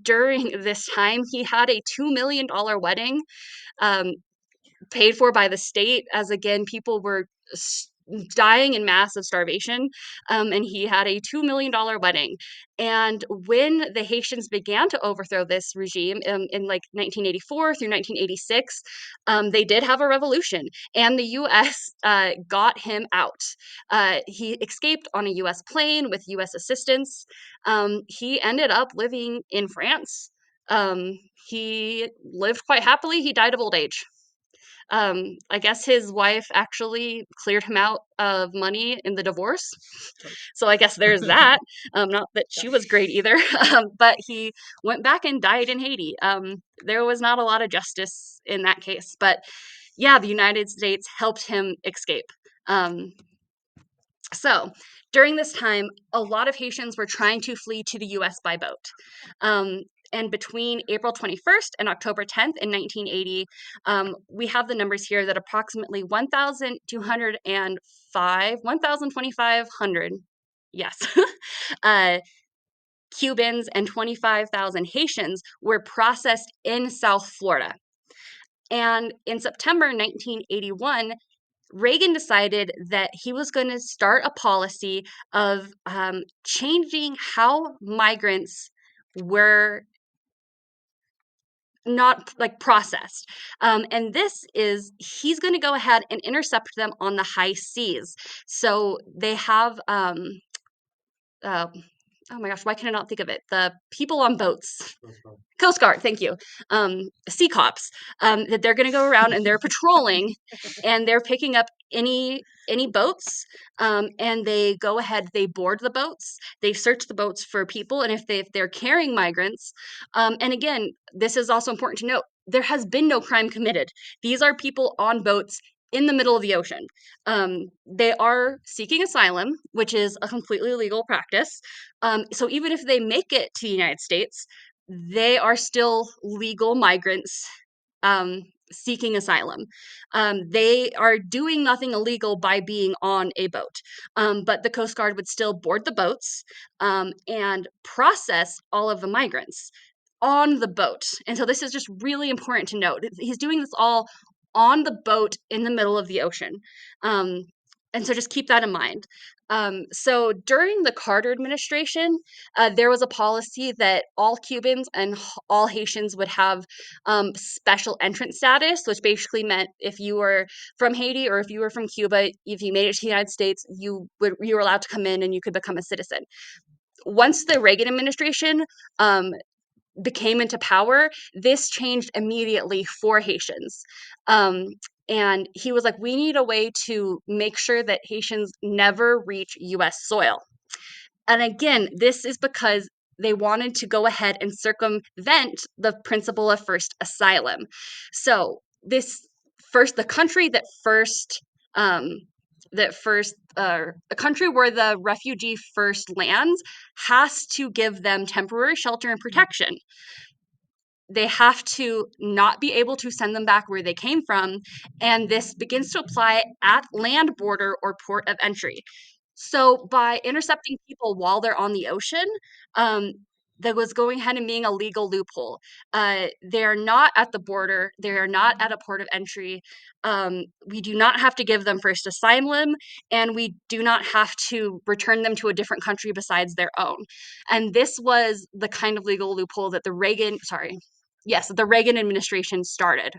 during this time, he had a $2 million wedding paid for by the state, as again, people were dying in massive starvation, and he had a $2 million wedding. And when the Haitians began to overthrow this regime in 1984 through 1986, they did have a revolution, and the U.S. Got him out. He escaped on a U.S. plane with U.S. assistance. He ended up living in France. He lived quite happily. He died of old age. I guess his wife actually cleared him out of money in the divorce. So I guess there's that. Not that she was great either, but he went back and died in Haiti. There was not a lot of justice in that case, but yeah, the United States helped him escape. So during this time, a lot of Haitians were trying to flee to the US by boat. And between April 21st and October 10th in 1980, we have the numbers here that approximately 1,205, yes, uh, Cubans and 25,000 Haitians were processed in South Florida. And in September 1981, Reagan decided that he was going to start a policy of changing how migrants were not like processed. And this is, he's going to go ahead and intercept them on the high seas. So they have, oh my gosh, why can I not think of it? The people on boats. Coast Guard, thank you. Sea cops, that they're going to go around and they're patrolling and they're picking up any boats, and they go ahead, they board the boats, they search the boats for people, and if they're carrying migrants, and again, this is also important to note, there has been no crime committed. These are people on boats in the middle of the ocean. They are seeking asylum, which is a completely legal practice. So even if they make it to the United States, they are still legal migrants seeking asylum. They are doing nothing illegal by being on a boat, but the Coast Guard would still board the boats and process all of the migrants on the boat. And so this is just really important to note. He's doing this all on the boat in the middle of the ocean. And so just keep that in mind. So during the Carter administration, there was a policy that all Cubans and all Haitians would have special entrance status, which basically meant if you were from Haiti or if you were from Cuba, if you made it to the United States, you were allowed to come in and you could become a citizen. Once the Reagan administration became into power, this changed immediately for Haitians. And he was like, we need a way to make sure that Haitians never reach US soil. And again, this is because they wanted to go ahead and circumvent the principle of first asylum. So the country a country where the refugee first lands has to give them temporary shelter and protection. They have to not be able to send them back where they came from, and this begins to apply at land border or port of entry. So by intercepting people while they're on the ocean, that was going ahead and being a legal loophole. They're not at the border. They are not at a port of entry. We do not have to give them first asylum, and we do not have to return them to a different country besides their own. And this was the kind of legal loophole that the Reagan administration started.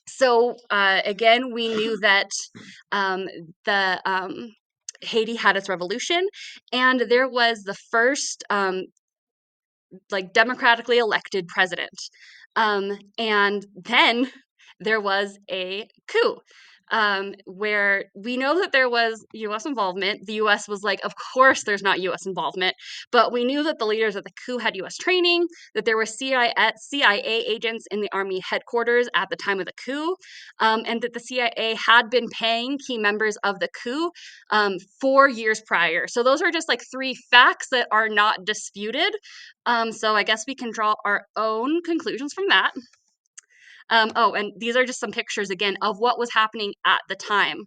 So again, we knew that the Haiti had its revolution, and there was the first democratically elected president. And then there was a coup. Where we know that there was U.S. involvement. The U.S. was like, of course there's not U.S. involvement, but we knew that the leaders of the coup had U.S. training, that there were CIA agents in the Army headquarters at the time of the coup, and that the CIA had been paying key members of the coup 4 years prior. So those are just like 3 facts that are not disputed. So I guess we can draw our own conclusions from that. And these are just some pictures again of what was happening at the time.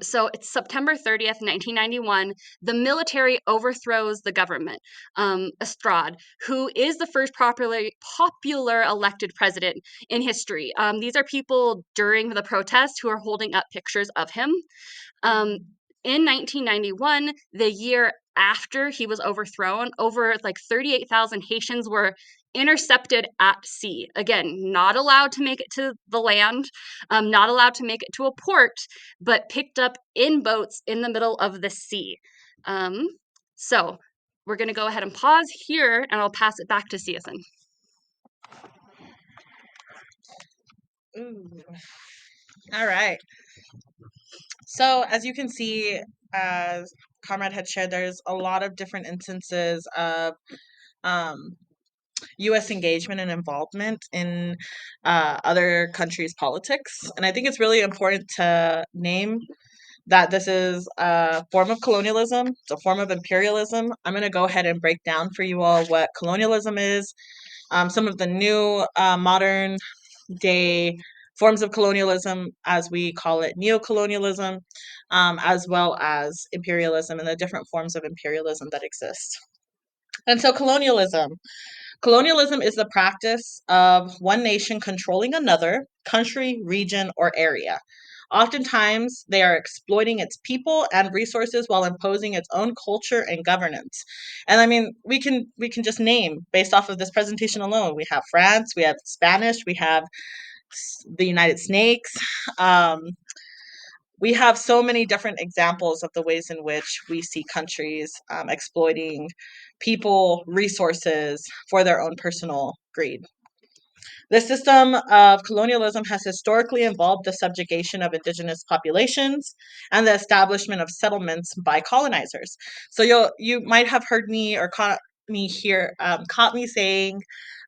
So it's September 30th, 1991. The military overthrows the government. Estrade, who is the first popular elected president in history. These are people during the protest who are holding up pictures of him. In 1991, the year after he was overthrown, over 38,000 Haitians were intercepted at sea. Again, not allowed to make it to the land, not allowed to make it to a port, but picked up in boats in the middle of the sea. So we're going to go ahead and pause here, and I'll pass it back to Siasen. Ooh. All right. So as you can see, as Comrade had shared, there's a lot of different instances of um, U.S. engagement and involvement in other countries' politics. And I think it's really important to name that this is a form of colonialism, it's a form of imperialism. I'm going to go ahead and break down for you all what colonialism is, some of the new modern day forms of colonialism, as we call it, neocolonialism, as well as imperialism and the different forms of imperialism that exist. And so, colonialism. Colonialism is the practice of one nation controlling another country, region, or area. Oftentimes, they are exploiting its people and resources while imposing its own culture and governance. And I mean, we can just name based off of this presentation alone. We have France, we have Spanish, we have the United Snakes. Um, we have so many different examples of the ways in which we see countries exploiting people, resources for their own personal greed. The system of colonialism has historically involved the subjugation of indigenous populations and the establishment of settlements by colonizers. So you might have heard me or caught me saying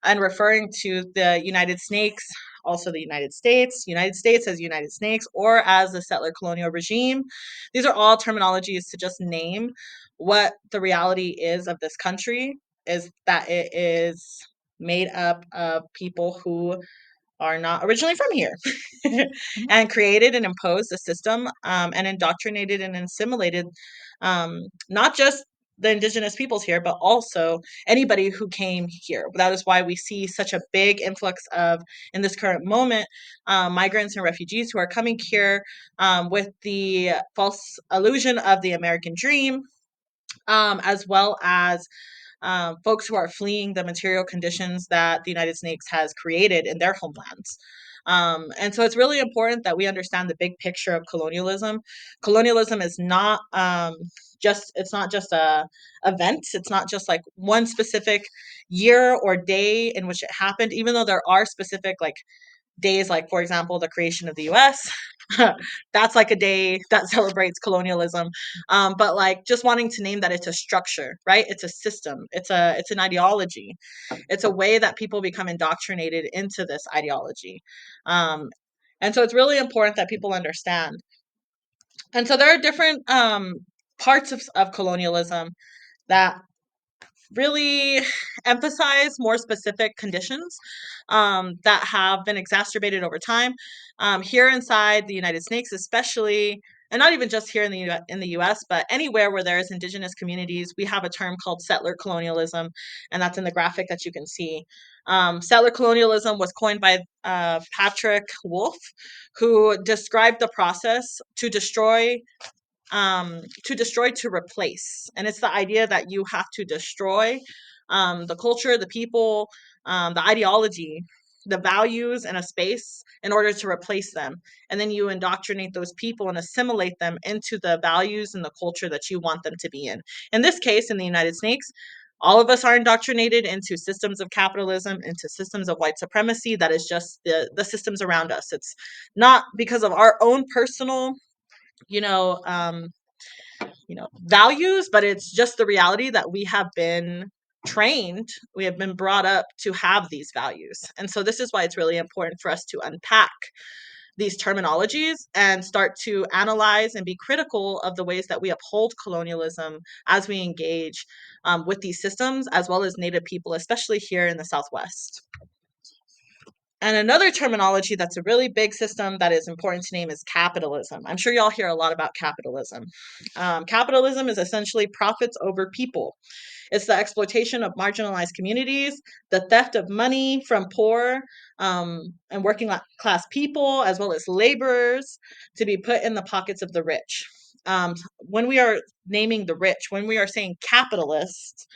and referring to the United Snakes, also the United States as United Snakes, or as the settler colonial regime. These are all terminologies to just name what the reality is of this country, is that it is made up of people who are not originally from here and created and imposed a system and indoctrinated and assimilated not just the indigenous peoples here, but also anybody who came here. That is why we see such a big influx of, in this current moment, migrants and refugees who are coming here with the false illusion of the American dream, as well as folks who are fleeing the material conditions that the United States has created in their homelands. And so it's really important that we understand the big picture of colonialism. Colonialism is not it's not just a event. It's not just like one specific year or day in which it happened, even though there are specific like days, like for example the creation of the US. That's like a day that celebrates colonialism. But like just wanting to name that it's a structure, right? It's a system, it's an ideology, it's a way that people become indoctrinated into this ideology. um, and so it's really important that people understand. And so there are different parts of colonialism that really emphasize more specific conditions that have been exacerbated over time here inside the United States, especially, and not even just here in in the U.S., but anywhere where there is indigenous communities. We have a term called settler colonialism, and that's in the graphic that you can see. Settler colonialism was coined by Patrick Wolf, who described the process to destroy to replace. And it's the idea that you have to destroy the culture, the people, the ideology, the values in a space in order to replace them. And then you indoctrinate those people and assimilate them into the values and the culture that you want them to be in. In this case, in the United States, all of us are indoctrinated into systems of capitalism, into systems of white supremacy. That is just the systems around us. It's not because of our own personal, you know, um, values, but it's just the reality that we have been trained, we have been brought up to have these values. And so this is why it's really important for us to unpack these terminologies and start to analyze and be critical of the ways that we uphold colonialism as we engage with these systems, as well as Native people, especially here in the Southwest. And another terminology that's a really big system that is important to name is capitalism. I'm sure y'all hear a lot about capitalism. Capitalism is essentially profits over people. It's the exploitation of marginalized communities, the theft of money from poor and working class people, as well as laborers, to be put in the pockets of the rich. When we are naming the rich, when we are saying capitalists,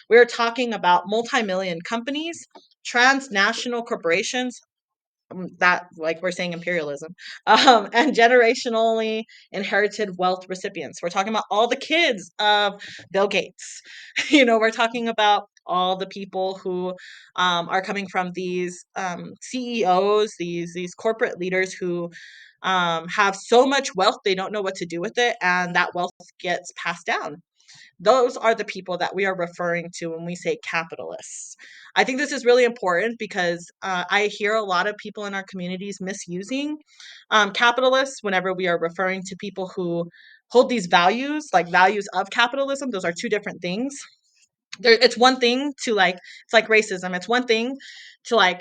we are talking about multi-million companies, transnational corporations, that, like we're saying, imperialism, and generationally inherited wealth recipients. We're talking about all the kids of Bill Gates. We're talking about all the people who are coming from these CEOs, these corporate leaders who have so much wealth they don't know what to do with it, and that wealth gets passed down. Those are the people that we are referring to when we say capitalists. I think this is really important because I hear a lot of people in our communities misusing capitalists whenever we are referring to people who hold these values, like values of capitalism. Those are two different things. It's one thing to it's like racism. It's one thing to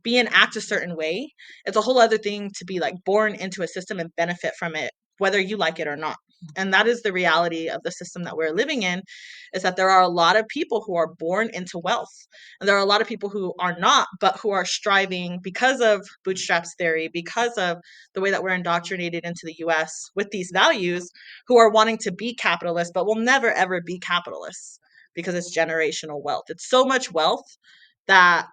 be and act a certain way. It's a whole other thing to be born into a system and benefit from it, whether you like it or not. And that is the reality of the system that we're living in, is that there are a lot of people who are born into wealth. And there are a lot of people who are not, but who are striving because of bootstraps theory, because of the way that we're indoctrinated into the US with these values, who are wanting to be capitalists, but will never, ever be capitalists because it's generational wealth. It's so much wealth that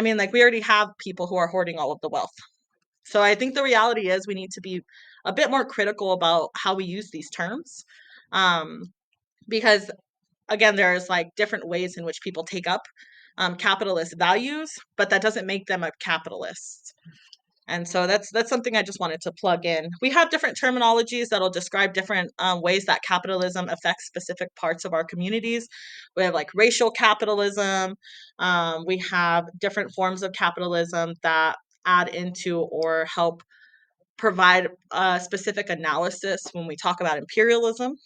we already have people who are hoarding all of the wealth. So I think the reality is we need to be a bit more critical about how we use these terms. Um, because again, there's different ways in which people take up capitalist values, but that doesn't make them a capitalist. And so that's something I just wanted to plug in. We have different terminologies that'll describe different ways that capitalism affects specific parts of our communities. We have racial capitalism. We have different forms of capitalism that add into or help provide a specific analysis when we talk about imperialism.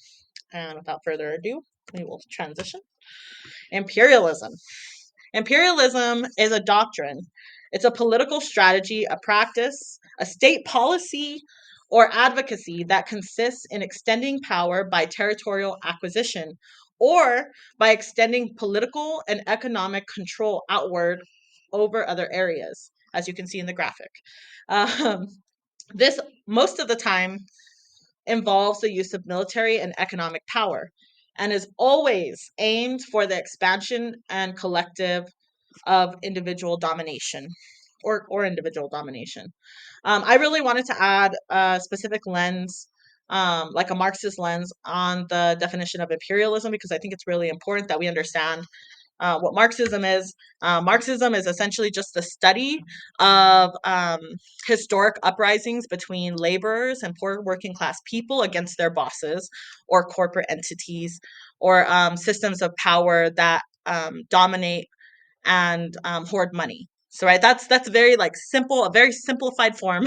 And without further ado, we will transition. Imperialism. Imperialism is a doctrine. It's a political strategy, a practice, a state policy, or advocacy that consists in extending power by territorial acquisition or by extending political and economic control outward over other areas, as you can see in the graphic. This, most of the time, involves the use of military and economic power and is always aimed for the expansion and collective of individual domination or individual domination. I really wanted to add a specific lens, like a Marxist lens, on the definition of imperialism because I think it's really important that we understand what Marxism is. Marxism is essentially just the study of historic uprisings between laborers and poor working class people against their bosses or corporate entities or systems of power that dominate and hoard money. So right, that's very simple, a very simplified form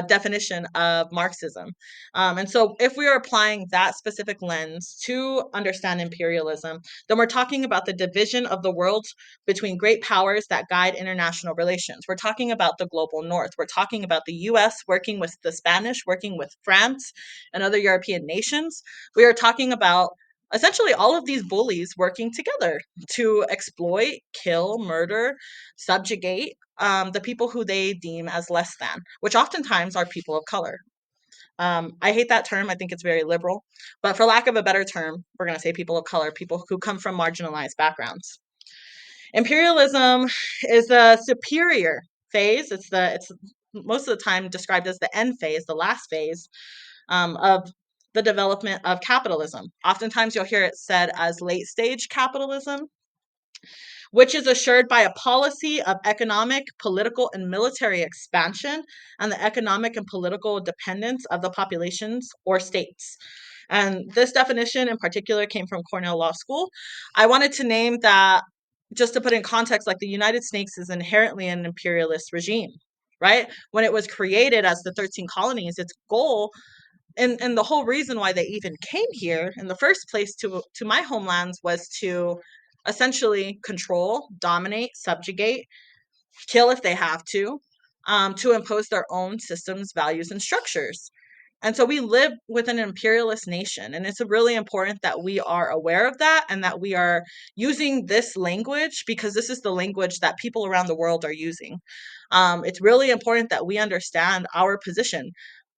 definition of Marxism. And so if we are applying that specific lens to understand imperialism, then we're talking about the division of the world between great powers that guide international relations. We're talking about the global north. We're talking about the US working with the Spanish, working with France and other European nations. We are talking about essentially all of these bullies working together to exploit, kill, murder, subjugate the people who they deem as less than, which oftentimes are people of color. I hate that term. I think it's very liberal. But for lack of a better term, we're going to say people of color, people who come from marginalized backgrounds. Imperialism is a superior phase. It's most of the time described as the end phase, the last phase of the development of capitalism. Oftentimes you'll hear it said as late stage capitalism, which is assured by a policy of economic, political, and military expansion and the economic and political dependence of the populations or states. And this definition in particular came from Cornell Law School. I wanted to name that just to put in context, the United States is inherently an imperialist regime, right? When it was created as the 13 colonies, its goal and the whole reason why they even came here in the first place to my homelands was to essentially control, dominate, subjugate, kill if they have to impose their own systems, values, and structures. And so we live with an imperialist nation, and it's really important that we are aware of that and that we are using this language because this is the language that people around the world are using. It's really important that we understand our position.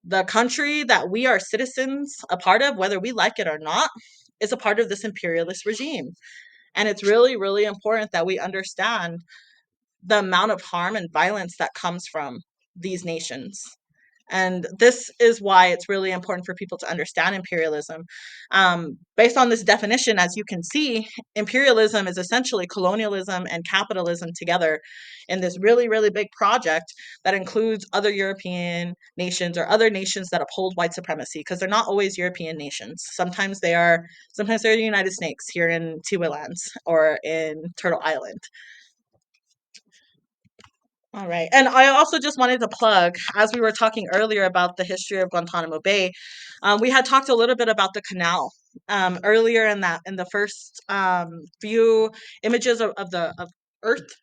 The country that we are citizens, a part of, whether we like it or not, is a part of this imperialist regime. And it's really, really important that we understand the amount of harm and violence that comes from these nations. And this is why it's really important for people to understand imperialism. Based on this definition, as you can see, imperialism is essentially colonialism and capitalism together in this really, really big project that includes other European nations or other nations that uphold white supremacy, because they're not always European nations. Sometimes they're the United Snakes here in Tiwi Lands or in Turtle Island. All right. And I also just wanted to plug, as we were talking earlier about the history of Guantanamo Bay, we had talked a little bit about the canal earlier in the first few images of Earth,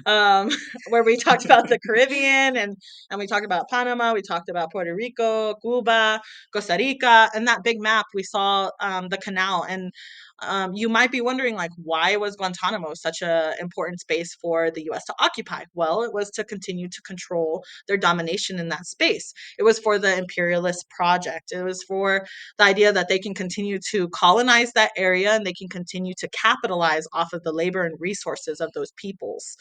um, where we talked about the Caribbean and we talked about Panama, we talked about Puerto Rico, Cuba, Costa Rica, and that big map we saw the canal. And you might be wondering, like, why was Guantanamo such a important space for the U.S. to occupy? Well, it was to continue to control their domination in that space. It was for the imperialist project. It was for the idea that they can continue to colonize that area and they can continue to capitalize off of the labor and resources of those peoples,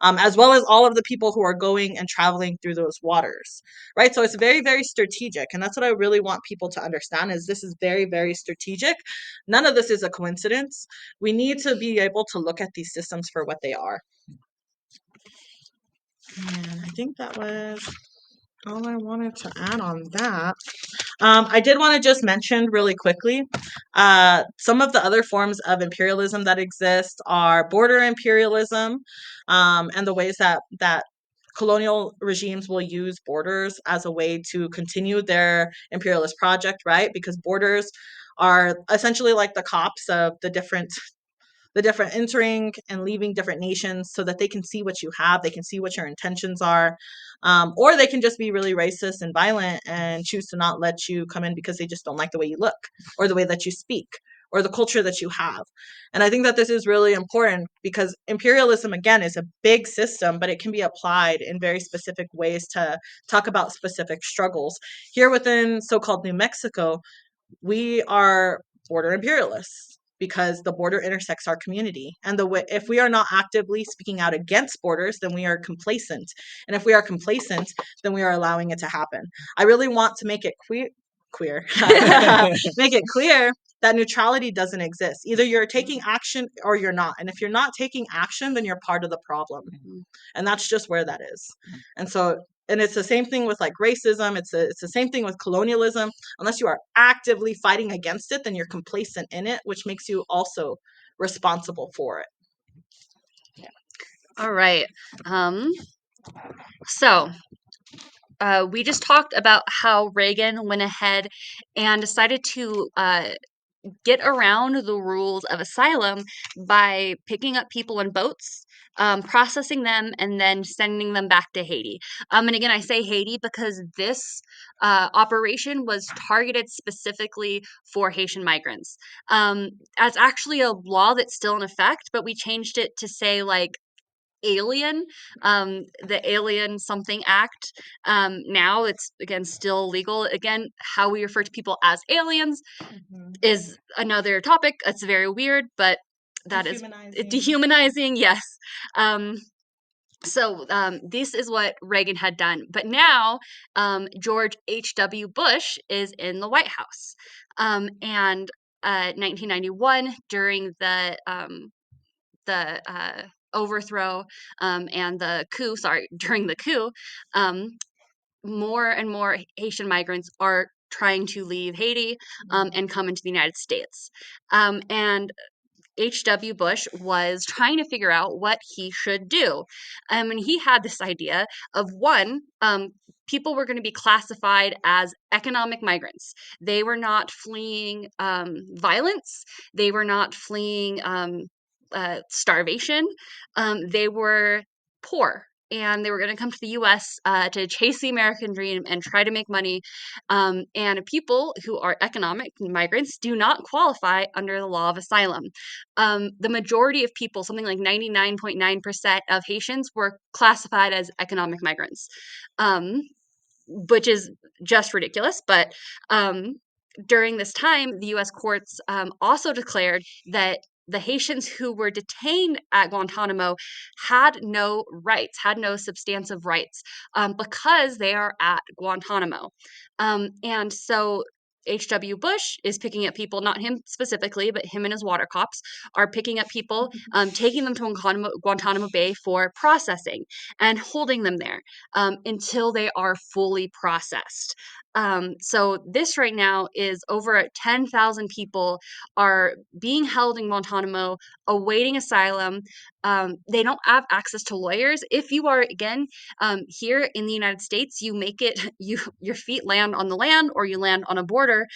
as well as all of the people who are going and traveling through those waters, right? So it's very, very strategic. And that's what I really want people to understand is this is very, very strategic. None of this is a coincidence. We need to be able to look at these systems for what they are. And I think that was all I wanted to add on that. I did want to just mention really quickly, some of the other forms of imperialism that exist are border imperialism, and the ways that colonial regimes will use borders as a way to continue their imperialist project, right? Because borders are essentially like the cops of the different entering and leaving different nations so that they can see what you have, they can see what your intentions are, or they can just be really racist and violent and choose to not let you come in because they just don't like the way you look or the way that you speak or the culture that you have. And I think that this is really important because imperialism, again, is a big system, but it can be applied in very specific ways to talk about specific struggles. Here within so-called New Mexico, we are border imperialists because the border intersects our community. And if we are not actively speaking out against borders, then we are complacent. And if we are complacent, then we are allowing it to happen. I really want to make it make it clear that neutrality doesn't exist. Either you're taking action or you're not. And if you're not taking action, then you're part of the problem. And that's just where that is. And it's the same thing with like racism. It's the same thing with colonialism. Unless you are actively fighting against it, then you're complacent in it, which makes you also responsible for it. All right. So we just talked about how Reagan went ahead and decided to get around the rules of asylum by picking up people in boats, processing them, and then sending them back to Haiti. And again, I say Haiti because this operation was targeted specifically for Haitian migrants. That's actually a law that's still in effect, but we changed it to say like alien, the Alien Something Act. Now it's again still legal. Again, how we refer to people as aliens is another topic. It's very weird, but that is dehumanizing. Yes. So this is what Reagan had done. But now George H.W. Bush is in the White House. And 1991, during the overthrow and the coup, during the coup, more and more Haitian migrants are trying to leave Haiti and come into the United States. And H.W. Bush was trying to figure out what he should do. And he had this idea of one, people were going to be classified as economic migrants. They were not fleeing violence. They were not fleeing starvation. They were poor. And they were going to come to the U.S. To chase the American dream and try to make money. And people who are economic migrants do not qualify under the law of asylum. The majority of people, something like 99.9% of Haitians, were classified as economic migrants, which is just ridiculous. But during this time, the U.S. courts also declared that the Haitians who were detained at Guantanamo had no rights, had no substantive rights, because they are at Guantanamo. And so H.W. Bush is picking up people, not him specifically, but him and his water cops are picking up people, taking them to Guantanamo Bay for processing and holding them there until they are fully processed. So this right now is over 10,000 people are being held in Guantanamo, awaiting asylum. They don't have access to lawyers. If you are, again, here in the United States, you make it, your feet land on the land or you land on a border,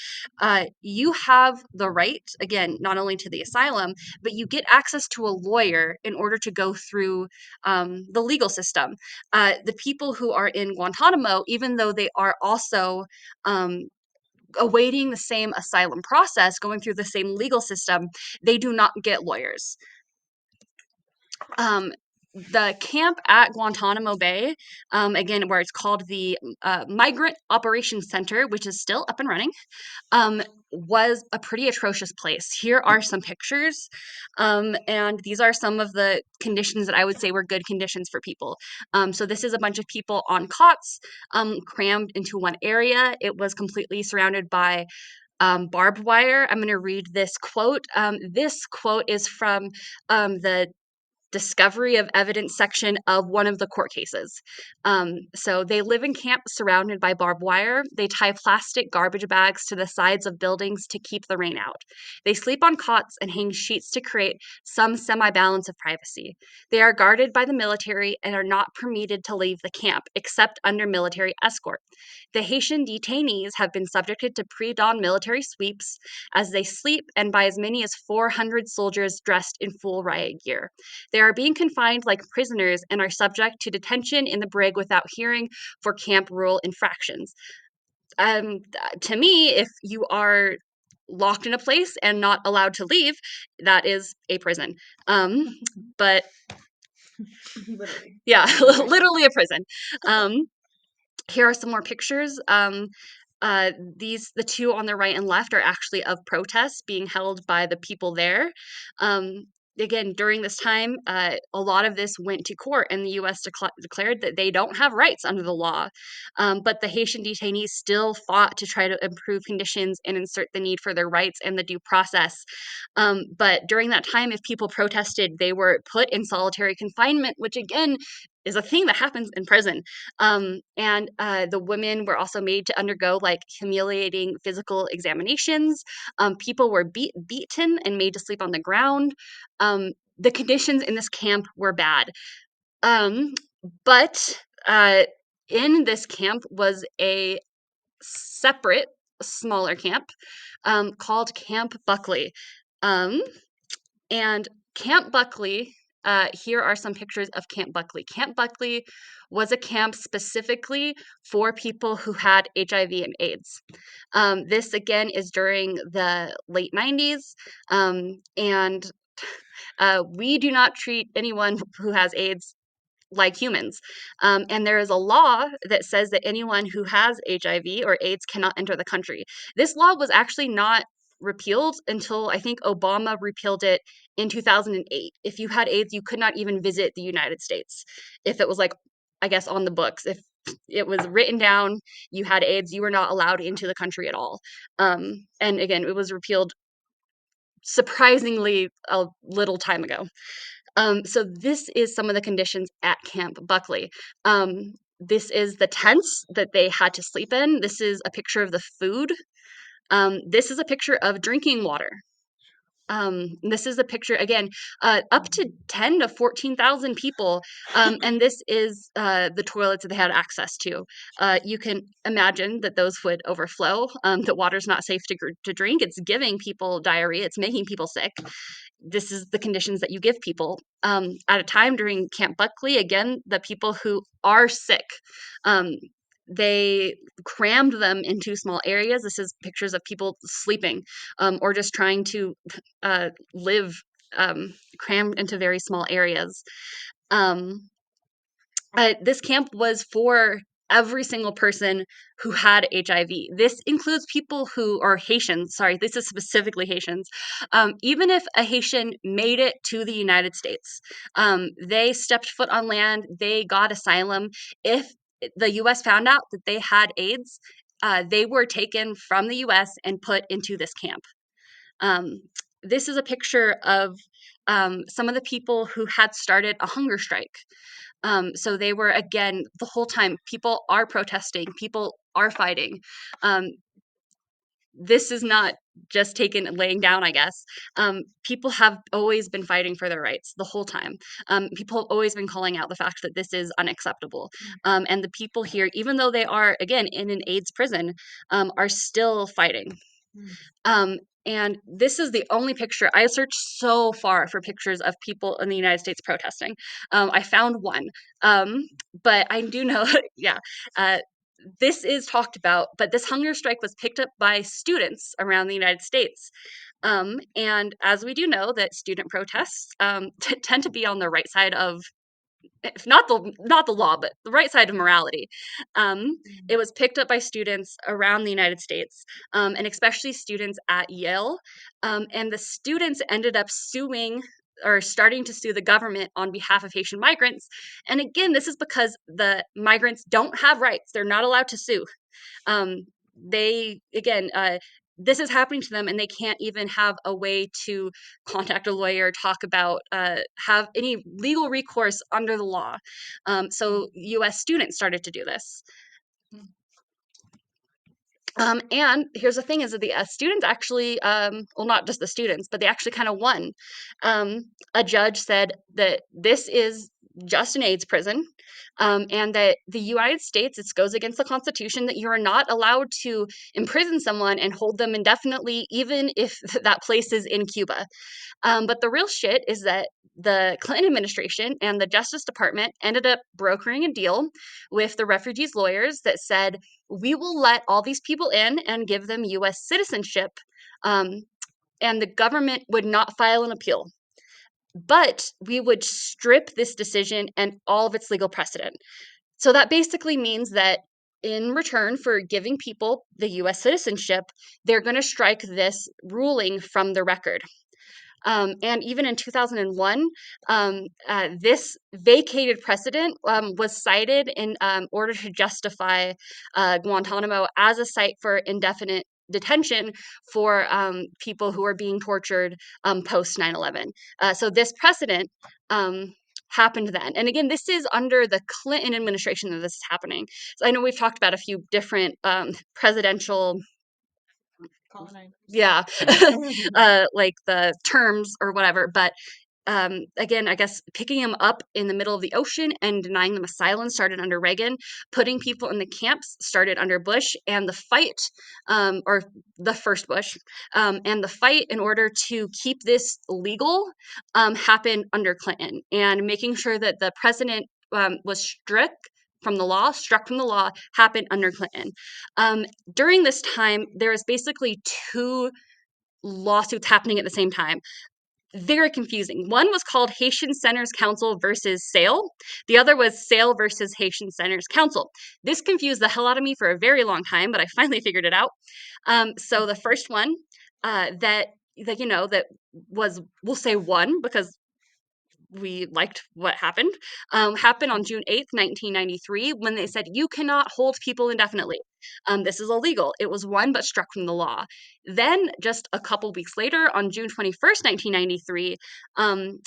you have the right, again, not only to the asylum, but you get access to a lawyer in order to go through the legal system. The people who are in Guantanamo, even though they are also awaiting the same asylum process, going through the same legal system, they do not get lawyers. The camp at Guantanamo Bay, again, where it's called the Migrant Operations Center, which is still up and running, was a pretty atrocious place. Here are some pictures, and these are some of the conditions that I would say were good conditions for people. So this is a bunch of people on cots, crammed into one area. It was completely surrounded by barbed wire. I'm going to read this quote. This quote is from the discovery of evidence section of one of the court cases. So they live in camps surrounded by barbed wire. They tie plastic garbage bags to the sides of buildings to keep the rain out. They sleep on cots and hang sheets to create some semi-balance of privacy. They are guarded by the military and are not permitted to leave the camp except under military escort. The Haitian detainees have been subjected to pre-dawn military sweeps as they sleep, and by as many as 400 soldiers dressed in full riot gear. They are being confined like prisoners and are subject to detention in the brig without hearing for camp rule infractions. To me, if you are locked in a place and not allowed to leave, that is a prison. But Literally. yeah, literally a prison. Here are some more pictures. The two on the right and left are actually of protests being held by the people there. Again, during this time, a lot of this went to court, and the U.S. declared that they don't have rights under the law. But the Haitian detainees still fought to try to improve conditions and insert the need for their rights and the due process. But during that time, if people protested, they were put in solitary confinement, which again is a thing that happens in prison. And the women were also made to undergo like humiliating physical examinations. People were beaten and made to sleep on the ground. The conditions in this camp were bad. But in this camp was a separate, smaller camp called Camp Buckley. And Camp Buckley, here are some pictures of Camp Buckley. Camp Buckley was a camp specifically for people who had HIV and AIDS. This, again, is during the late 90s, and we do not treat anyone who has AIDS like humans. And there is a law that says that anyone who has HIV or AIDS cannot enter the country. This law was actually not repealed until I think Obama repealed it in 2008. If you had AIDS, you could not even visit the United States. If it was like, I guess, on the books, if it was written down, you had AIDS, you were not allowed into the country at all. And again, it was repealed surprisingly a little time ago. So this is some of the conditions at Camp Buckley. This is the tents that they had to sleep in. This is a picture of the food. This is a picture of drinking water. This is a picture, again, up to 10 to 14,000 people. And this is the toilets that they had access to. You can imagine that those would overflow. The water's not safe to drink. It's giving people diarrhea. It's making people sick. This is the conditions that you give people. At a time during Camp Buckley, again, the people who are sick, they crammed them into small areas. This is pictures of people sleeping or just trying to live crammed into very small areas. This camp was for every single person who had HIV. This includes people who are Haitians. Sorry, this is specifically Haitians. Even if a Haitian made it to the United States, they stepped foot on land, they got asylum. If the U.S. found out that they had AIDS, they were taken from the U.S. and put into this camp. This is a picture of some of the people who had started a hunger strike. So they were, again, the whole time, people are protesting, people are fighting. This is not just laying down, I guess. People have always been fighting for their rights the whole time. People have always been calling out the fact that this is unacceptable. And the people here, even though they are, again, in an AIDS prison, are still fighting. And this is the only picture. I searched so far for pictures of people in the United States protesting. I found one, but I do know, yeah, this is talked about, but this hunger strike was picked up by students around the United States. And as we do know, that student protests tend to be on the right side of, if not the law, but the right side of morality. It was picked up by students around the United States, and especially students at Yale. And the students ended up suing or starting to sue the government on behalf of Haitian migrants. And again, this is because the migrants don't have rights. They're not allowed to sue. This is happening to them, and they can't even have a way to contact a lawyer, talk about, have any legal recourse under the law. So U.S. students started to do this. And here's the thing is that the students actually, well, not just the students, but they actually kind of won. A judge said that this is just an AIDS prison, and that the United States, it goes against the Constitution that you are not allowed to imprison someone and hold them indefinitely, even if that place is in Cuba. But the real shit is that the Clinton administration and the Justice Department ended up brokering a deal with the refugees' lawyers that said, we will let all these people in and give them U.S. citizenship, and the government would not file an appeal. But we would strip this decision and all of its legal precedent. So that basically means that in return for giving people the U.S. citizenship, they're going to strike this ruling from the record. And even in 2001, this vacated precedent was cited in order to justify Guantánamo as a site for indefinite detention for people who are being tortured post 9/11. So this precedent happened then. And again, this is under the Clinton administration that this is happening. So I know we've talked about a few different presidential yeah like the terms or whatever, but again, I guess picking them up in the middle of the ocean and denying them asylum started under Reagan. Putting people in the camps started under Bush, and the fight, or the first Bush, and the fight in order to keep this legal happened under Clinton, and making sure that the president was struck from the law happened under Clinton. During this time, there is basically two lawsuits happening at the same time. Very confusing. One was called Haitian Centers Council versus SAIL. The other was SAIL versus Haitian Centers Council. This confused the hell out of me for a very long time, but I finally figured it out. So the first one that was, we'll say one because we liked what happened on June 8th, 1993, when they said you cannot hold people indefinitely. This is illegal. It was won but struck from the law. Then, just a couple weeks later, on June 21st, 1993,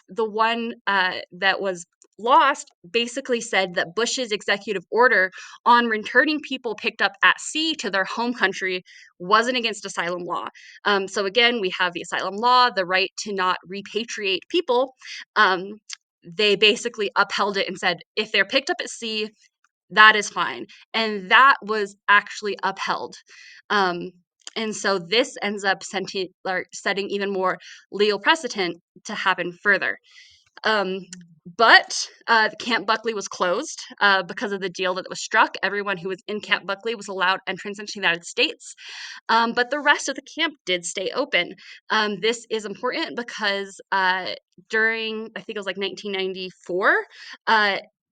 the one that was lost basically said that Bush's executive order on returning people picked up at sea to their home country wasn't against asylum law. So again, we have the asylum law, the right to not repatriate people. They basically upheld it and said, if they're picked up at sea, that is fine. And that was actually upheld. And so this ends up setting even more legal precedent to happen further. But Camp Buckley was closed because of the deal that was struck. Everyone who was in Camp Buckley was allowed entrance into the United States. But the rest of the camp did stay open. This is important because during, I think it was like 1994,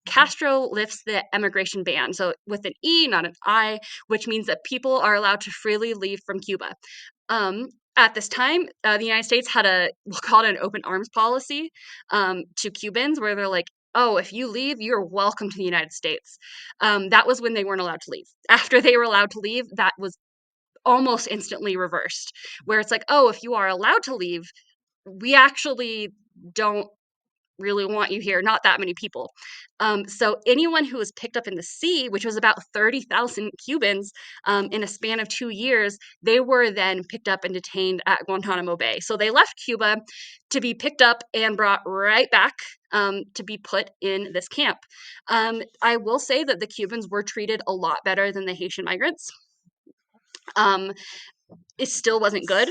Castro lifts the emigration ban, so with an E, not an I, which means that people are allowed to freely leave from Cuba. At this time, the United States had we'll call it an open arms policy to Cubans, where they're like, oh, if you leave, you're welcome to the United States. That was when they weren't allowed to leave. After they were allowed to leave, that was almost instantly reversed, where it's like, oh, if you are allowed to leave, we actually don't really want you here, not that many people. So anyone who was picked up in the sea, which was about 30,000 Cubans in a span of 2 years, they were then picked up and detained at Guantanamo Bay. So they left Cuba to be picked up and brought right back to be put in this camp. I will say that the Cubans were treated a lot better than the Haitian migrants. It still wasn't good.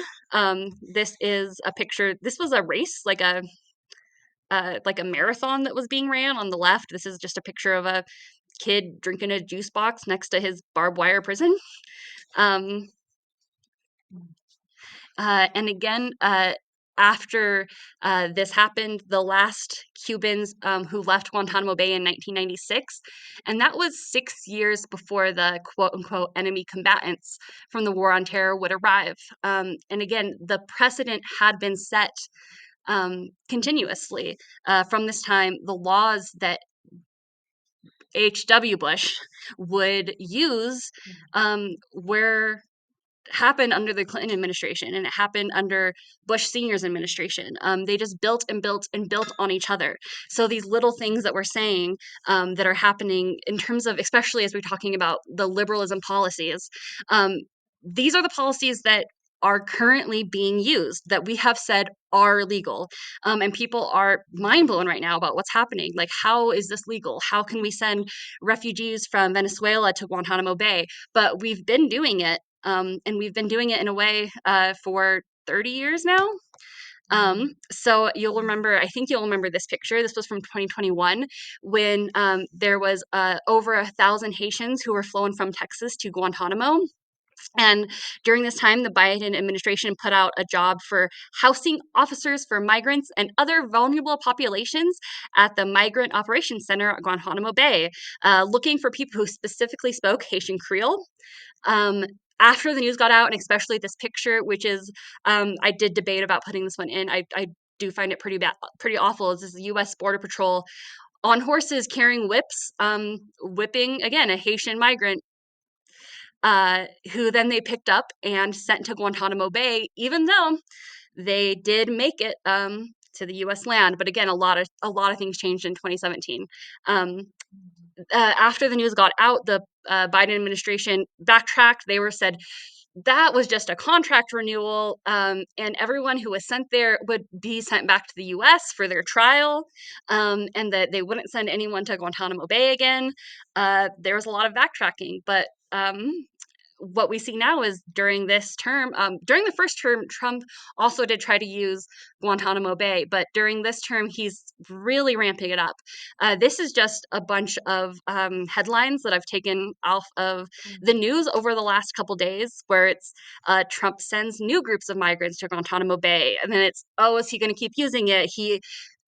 This is a picture. This was a race, like a marathon that was being ran on the left. This is just a picture of a kid drinking a juice box next to his barbed wire prison. And again, after this happened, the last Cubans who left Guantanamo Bay in 1996, and that was 6 years before the quote-unquote enemy combatants from the War on Terror would arrive. And again, the precedent had been set continuously from this time. The laws that H.W. Bush would use were happened under the Clinton administration, and it happened under Bush Sr.'s administration. They just built and built and built on each other. So these little things that we're saying that are happening in terms of, especially as we're talking about the liberalism policies, these are the policies that are currently being used, that we have said are legal. And people are mind blown right now about what's happening. Like, how is this legal? How can we send refugees from Venezuela to Guantanamo Bay? But we've been doing it, and we've been doing it in a way for 30 years now. So you'll remember, I think you'll remember this picture. This was from 2021 when there was over 1,000 Haitians who were flown from Texas to Guantanamo. And during this time, the Biden administration put out a job for housing officers for migrants and other vulnerable populations at the Migrant Operations Center at Guantanamo Bay, looking for people who specifically spoke Haitian Creole. After the news got out, and especially this picture, which is, I did debate about putting this one in. I do find it pretty awful. This is the U.S. Border Patrol on horses carrying whips, whipping, again, a Haitian migrant who then they picked up and sent to Guantanamo Bay, even though they did make it to the U.S. land. But again, a lot of things changed in 2017. After the news got out, the Biden administration backtracked. They said that was just a contract renewal, and everyone who was sent there would be sent back to the U.S. for their trial, and that they wouldn't send anyone to Guantanamo Bay again. There was a lot of backtracking, but what we see now is during this term, during the first term, Trump also did try to use Guantanamo Bay, but during this term, he's really ramping it up. This is just a bunch of headlines that I've taken off of the news over the last couple days, where it's Trump sends new groups of migrants to Guantanamo Bay, and then it's, oh, is he going to keep using it?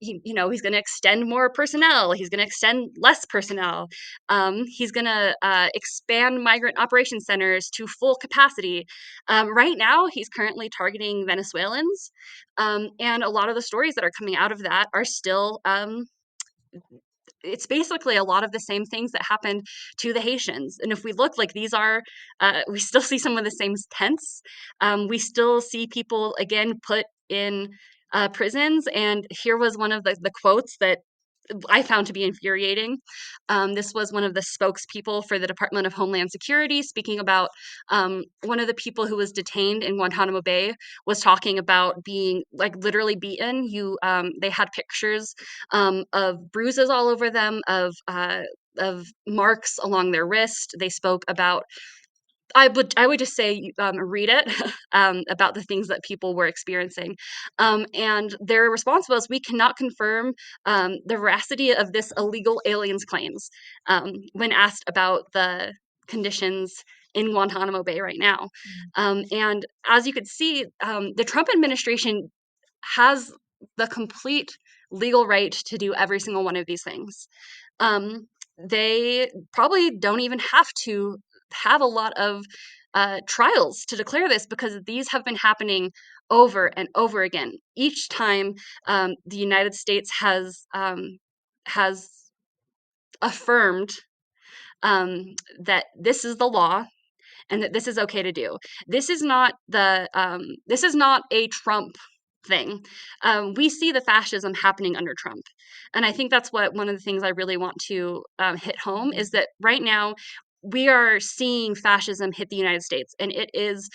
He's going to extend more personnel. He's going to extend less personnel. He's going to expand migrant operation centers to full capacity. Right now, he's currently targeting Venezuelans. And a lot of the stories that are coming out of that are still, it's basically a lot of the same things that happened to the Haitians. And if we look, like, these are, we still see some of the same tents. We still see people, again, put in prisons. And here was one of the quotes that I found to be infuriating. This was one of the spokespeople for the Department of Homeland Security speaking about one of the people who was detained in Guantanamo Bay was talking about being, like, literally beaten. They had pictures of bruises all over them, of marks along their wrist. They spoke about, I would just say, read it about the things that people were experiencing. And their response was, we cannot confirm the veracity of this illegal aliens claims when asked about the conditions in Guantanamo Bay right now. And as you could see, the Trump administration has the complete legal right to do every single one of these things. They probably don't even have to have a lot of trials to declare this, because these have been happening over and over again. Each time the United States has affirmed that this is the law and that this is okay to do. This is not a Trump thing. We see the fascism happening under Trump, and I think that's what one of the things I really want to hit home is that right now we are seeing fascism hit the United States, and it is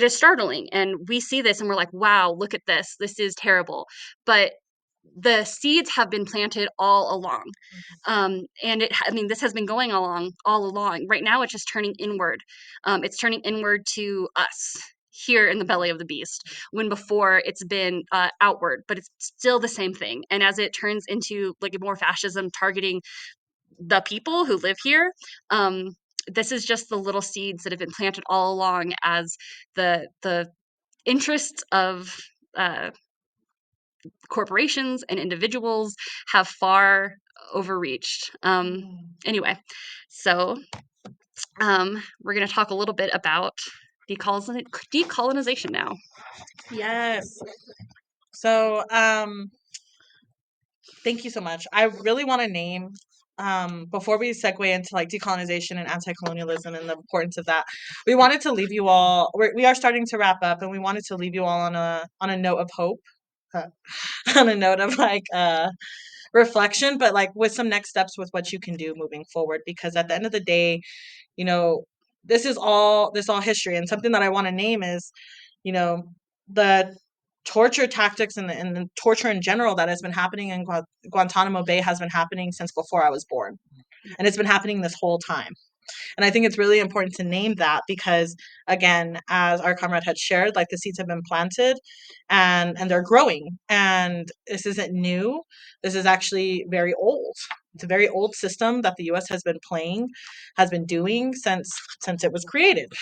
startling. And we see this, and we're like, "Wow, look at this! This is terrible." But the seeds have been planted all along. And this has been going along all along. Right now, it's just turning inward. It's turning inward to us here in the belly of the beast, when before it's been outward, but it's still the same thing. And as it turns into like more fascism targeting the people who live here, this is just the little seeds that have been planted all along as the interests of corporations and individuals have far overreached. Anyway, so we're going to talk a little bit about decolonization now. Yes. So, thank you so much. I really want to name, before we segue into like decolonization and anti-colonialism and the importance of that, we wanted to leave you all. We are starting to wrap up, and we wanted to leave you all on a note of hope, on a note of like reflection, but like with some next steps with what you can do moving forward. Because at the end of the day, you know, this all history, and something that I want to name is, you know, the torture tactics and the torture in general that has been happening in Guantanamo Bay has been happening since before I was born, and it's been happening this whole time. And I think it's really important to name that because, again, as our comrade had shared, like the seeds have been planted and they're growing. And this isn't new. This is actually very old. It's a very old system that the US has been doing since it was created.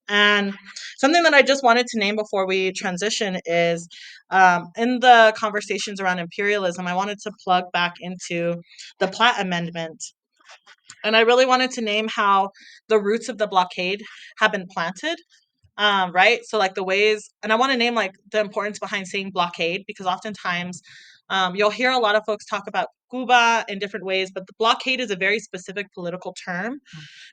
And something that I just wanted to name before we transition is, in the conversations around imperialism, I wanted to plug back into the Platt Amendment. And I really wanted to name how the roots of the blockade have been planted. Right? So like the ways, and I want to name like the importance behind saying blockade, because oftentimes you'll hear a lot of folks talk about Cuba in different ways, but the blockade is a very specific political term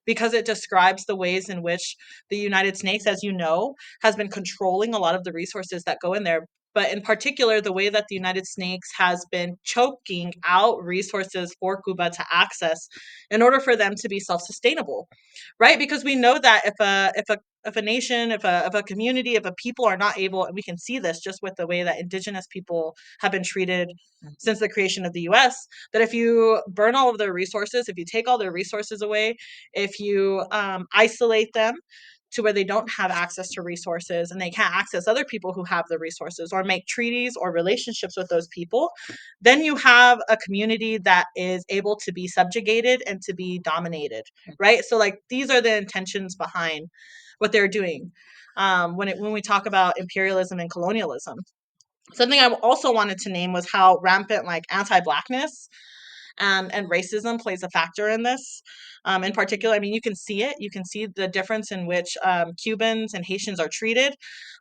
because it describes the ways in which the United States, as you know, has been controlling a lot of the resources that go in there. But in particular, the way that the United States has been choking out resources for Cuba to access in order for them to be self-sustainable, right? Because we know that if a nation, if a community, if a people are not able, and we can see this just with the way that indigenous people have been treated since the creation of the US, that if you burn all of their resources, if you take all their resources away, if you isolate them to where they don't have access to resources and they can't access other people who have the resources or make treaties or relationships with those people, then you have a community that is able to be subjugated and to be dominated, right? So like these are the intentions behind what they're doing when we talk about imperialism and colonialism. Something I also wanted to name was how rampant like anti-blackness and racism plays a factor in this. In particular, I mean, you can see it. You can see the difference in which Cubans and Haitians are treated,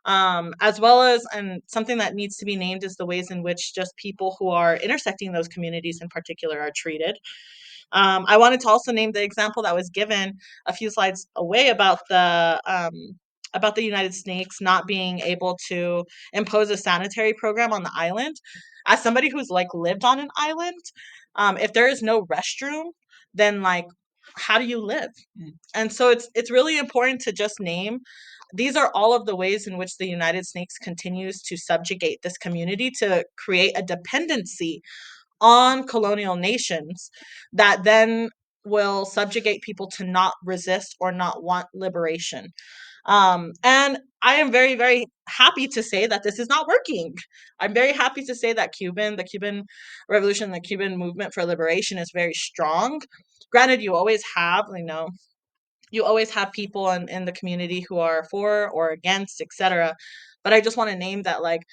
as well as, and something that needs to be named is the ways in which just people who are intersecting those communities in particular are treated. I wanted to also name the example that was given a few slides away about the United States not being able to impose a sanitary program on the island. As somebody who's like lived on an island, if there is no restroom, then like how do you live? And so it's really important to just name these are all of the ways in which the United States continues to subjugate this community to create a dependency on colonial nations that then will subjugate people to not resist or not want liberation. And I am very, very happy to say that this is not working. I'm very happy to say that the Cuban Revolution, the Cuban movement for liberation is very strong. Granted, you always have people in the community who are for or against, etc. But I just want to name that like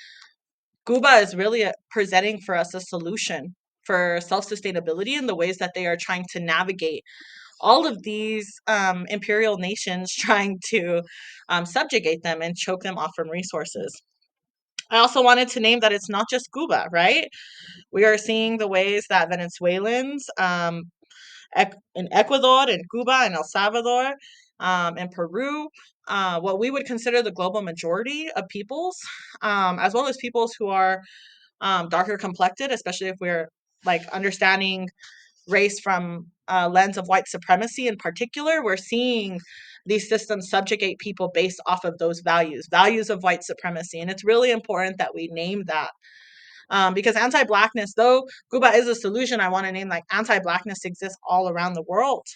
Cuba is really presenting for us a solution for self-sustainability in the ways that they are trying to navigate all of these imperial nations trying to subjugate them and choke them off from resources. I also wanted to name that it's not just Cuba, right? We are seeing the ways that Venezuelans in Ecuador, in Cuba, in El Salvador, in Peru, what we would consider the global majority of peoples, as well as peoples who are darker complected, especially if we're like understanding race from a lens of white supremacy in particular, we're seeing these systems subjugate people based off of those values of white supremacy. And it's really important that we name that. Because anti-blackness, though Cuba is a solution, I want to name like anti-blackness exists all around the world.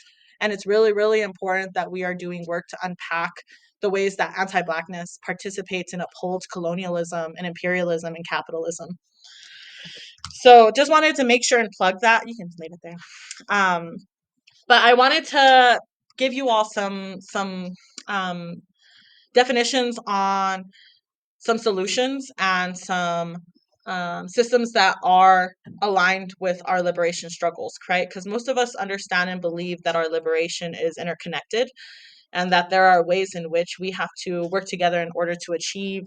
And it's really, really important that we are doing work to unpack the ways that anti-blackness participates and upholds colonialism and imperialism and capitalism. So just wanted to make sure and plug that. You can leave it there. But I wanted to give you all some definitions on some solutions and some systems that are aligned with our liberation struggles, right? Because most of us understand and believe that our liberation is interconnected and that there are ways in which we have to work together in order to achieve,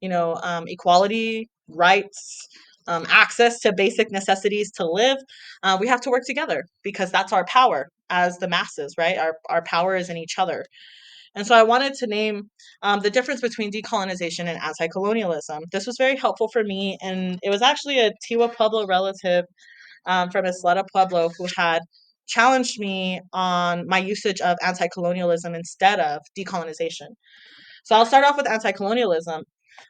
equality, rights, access to basic necessities to live. We have to work together because that's our power as the masses, right? Our power is in each other. And so I wanted to name the difference between decolonization and anti-colonialism. This was very helpful for me, and it was actually a Tiwa Pueblo relative from Isleta Pueblo who had challenged me on my usage of anti-colonialism instead of decolonization. So I'll start off with anti-colonialism.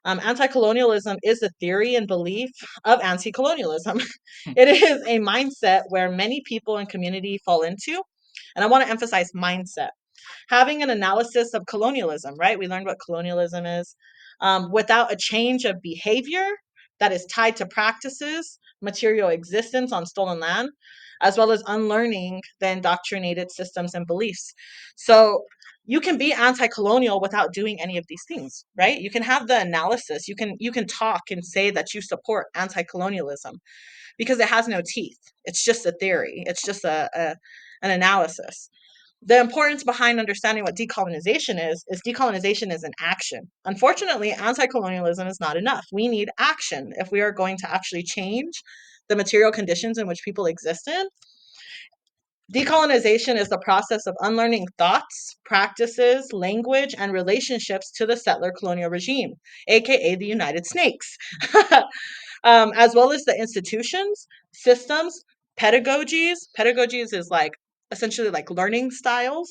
Anti-colonialism is a theory and belief of anti-colonialism. It is a mindset where many people and community fall into, and I want to emphasize mindset. Having an analysis of colonialism, right? We learned what colonialism is. Without a change of behavior that is tied to practices, material existence on stolen land, as well as unlearning the indoctrinated systems and beliefs. So you can be anti-colonial without doing any of these things, right? You can have the analysis. You can talk and say that you support anti-colonialism because it has no teeth. It's just a theory. It's just an analysis. The importance behind understanding what decolonization is decolonization is an action. Unfortunately, anti-colonialism is not enough. We need action if we are going to actually change the material conditions in which people exist in. Decolonization is the process of unlearning thoughts, practices, language, and relationships to the settler colonial regime, aka the United Snakes, as well as the institutions, systems, pedagogies. Pedagogies is like essentially like learning styles.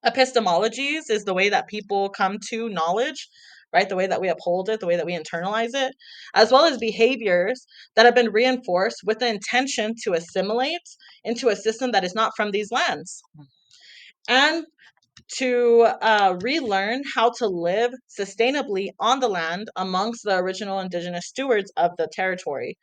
Epistemologies is the way that people come to knowledge, right? The way that we uphold it, the way that we internalize it, as well as behaviors that have been reinforced with the intention to assimilate into a system that is not from these lands. And to relearn how to live sustainably on the land amongst the original indigenous stewards of the territory,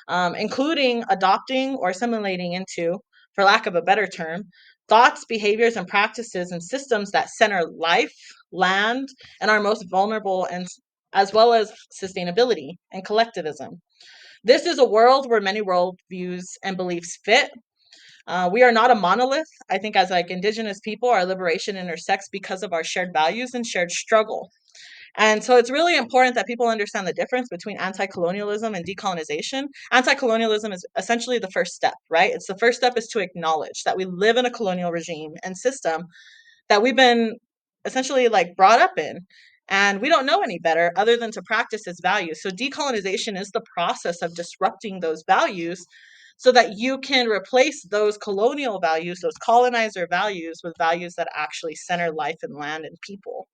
including adopting or assimilating into, for lack of a better term, thoughts, behaviors, and practices and systems that center life, land, and our most vulnerable, and as well as sustainability and collectivism. This is a world where many worldviews and beliefs fit. We are not a monolith. I think as like indigenous people, our liberation intersects because of our shared values and shared struggle. And so it's really important that people understand the difference between anti-colonialism and decolonization. Anti-colonialism is essentially the first step, right? It's the first step is to acknowledge that we live in a colonial regime and system that we've been essentially like brought up in. And we don't know any better other than to practice its values. So decolonization is the process of disrupting those values so that you can replace those colonial values, those colonizer values, with values that actually center life and land and people.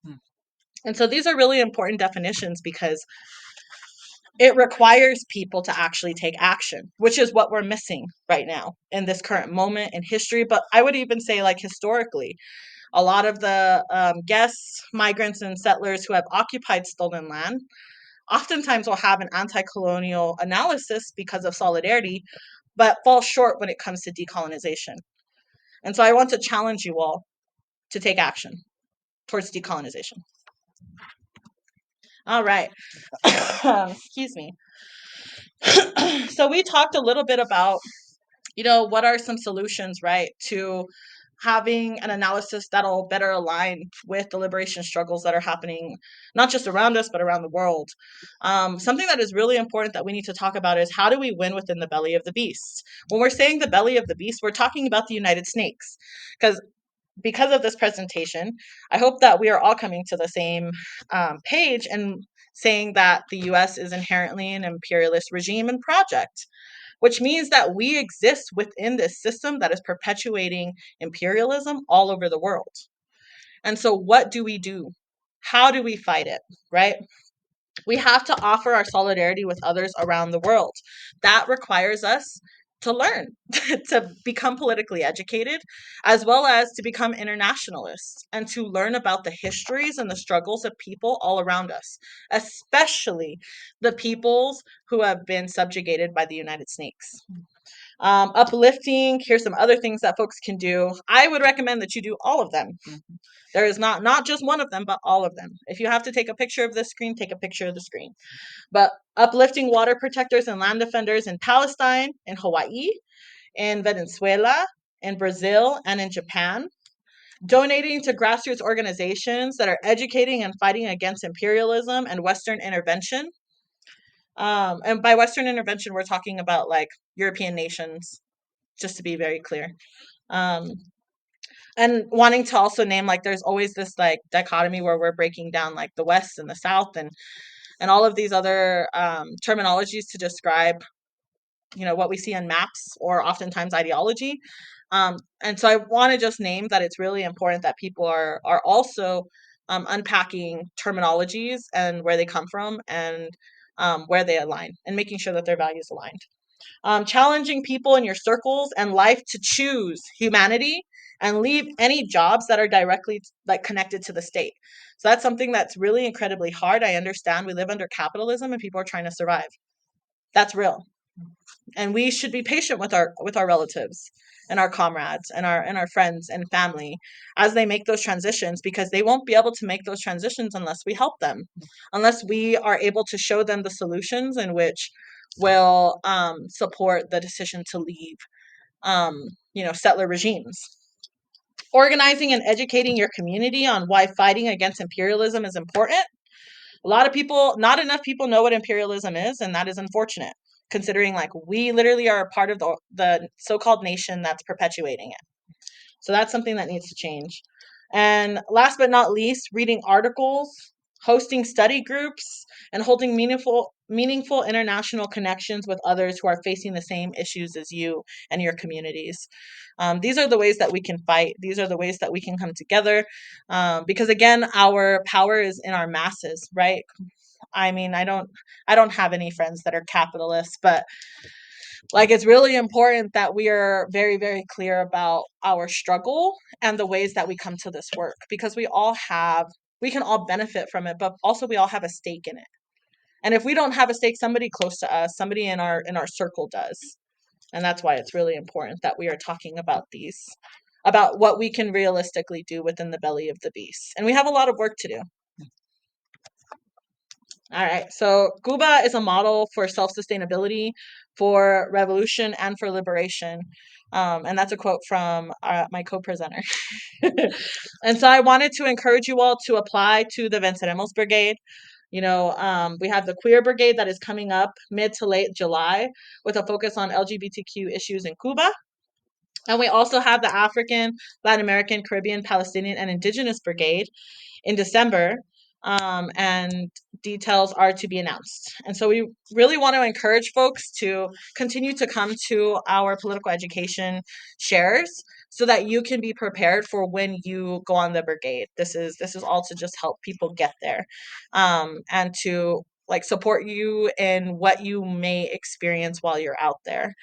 And so these are really important definitions because it requires people to actually take action, which is what we're missing right now in this current moment in history. But I would even say, like, historically, a lot of the guests, migrants, and settlers who have occupied stolen land oftentimes will have an anti-colonial analysis because of solidarity, but fall short when it comes to decolonization. And so I want to challenge you all to take action towards decolonization. All right. Excuse me. So we talked a little bit about, what are some solutions, right, to having an analysis that'll better align with the liberation struggles that are happening, not just around us, but around the world. Something that is really important that we need to talk about is how do we win within the belly of the beast? When we're saying the belly of the beast, we're talking about the United Snakes. Because of this presentation, I hope that we are all coming to the same page and saying that the US is inherently an imperialist regime and project, which means that we exist within this system that is perpetuating imperialism all over the world. And so, what do we do? How do we fight it, right? We have to offer our solidarity with others around the world. That requires us to learn, to become politically educated, as well as to become internationalists and to learn about the histories and the struggles of people all around us, especially the peoples who have been subjugated by the United Snakes. Uplifting, here's some other things that folks can do. I would recommend that you do all of them. There is not just one of them, but all of them. If you have to take a picture of the screen, take a picture of the screen. But uplifting water protectors and land defenders in Palestine, in Hawaii, in Venezuela, in Brazil, and in Japan. Donating to grassroots organizations that are educating and fighting against imperialism and Western intervention. And by Western intervention, we're talking about like European nations, just to be very clear. Um, and wanting to also name, like, there's always this like dichotomy where we're breaking down like the West and the South and all of these other terminologies to describe, what we see on maps or oftentimes ideology. And so I want to just name that it's really important that people are also unpacking terminologies and where they come from and where they align and making sure that their values aligned. Challenging people in your circles and life to choose humanity and leave any jobs that are directly like connected to the state. So that's something that's really incredibly hard. I understand we live under capitalism and people are trying to survive. That's real. And we should be patient with our relatives and our comrades and our friends and family as they make those transitions, because they won't be able to make those transitions unless we help them, unless we are able to show them the solutions in which will support the decision to leave settler regimes. Organizing and educating your community on why fighting against imperialism is important. A lot of people, not enough people know what imperialism is, and that is unfortunate, considering like we literally are a part of the so-called nation that's perpetuating it. So that's something that needs to change. And last but not least, reading articles, hosting study groups, and holding meaningful international connections with others who are facing the same issues as you and your communities. These are the ways that we can fight. These are the ways that we can come together. Because again, our power is in our masses, right? I mean, I don't have any friends that are capitalists, but like it's really important that we are very, very clear about our struggle and the ways that we come to this work, because we can all benefit from it, but also we all have a stake in it. And if we don't have a stake, somebody close to us, somebody in our circle does. And that's why it's really important that we are talking about what we can realistically do within the belly of the beast. And we have a lot of work to do. All right, so Cuba is a model for self-sustainability, for revolution, and for liberation. And that's a quote from my co-presenter. And so I wanted to encourage you all to apply to the Venceremos Brigade. We have the Queer Brigade that is coming up mid to late July with a focus on LGBTQ issues in Cuba. And we also have the African, Latin American, Caribbean, Palestinian, and Indigenous Brigade in December, and details are to be announced. And so we really want to encourage folks to continue to come to our political education shares so that you can be prepared for when you go on the brigade. This is all to just help people get there, and to like support you in what you may experience while you're out there.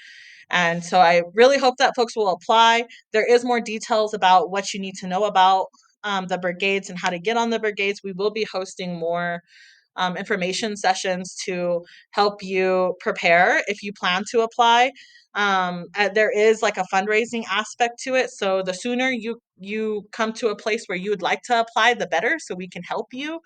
And so I really hope that folks will apply. There is more details about what you need to know about the brigades and how to get on the brigades. We will be hosting more information sessions to help you prepare if you plan to apply. There is like a fundraising aspect to it. So the sooner you come to a place where you would like to apply, the better, so we can help you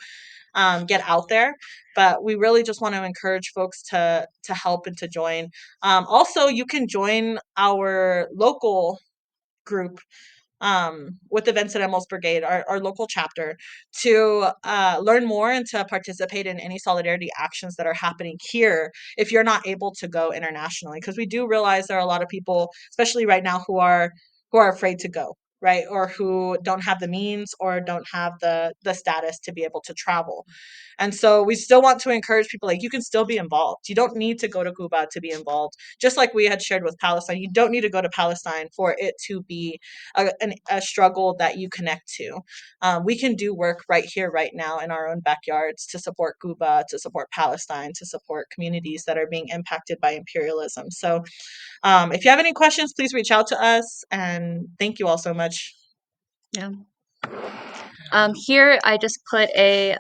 get out there. But we really just want to encourage folks to help and to join. Also, you can join our local group with the Vincent Emmels Brigade, our local chapter, to learn more and to participate in any solidarity actions that are happening here if you're not able to go internationally. Because we do realize there are a lot of people, especially right now, who are afraid to go, right? Or who don't have the means or don't have the status to be able to travel. And so we still want to encourage people, like, you can still be involved. You don't need to go to Cuba to be involved. Just like we had shared with Palestine, you don't need to go to Palestine for it to be a struggle that you connect to. We can do work right here, right now in our own backyards to support Cuba, to support Palestine, to support communities that are being impacted by imperialism. So if you have any questions, please reach out to us. And thank you all so much. Yeah. Here I just put a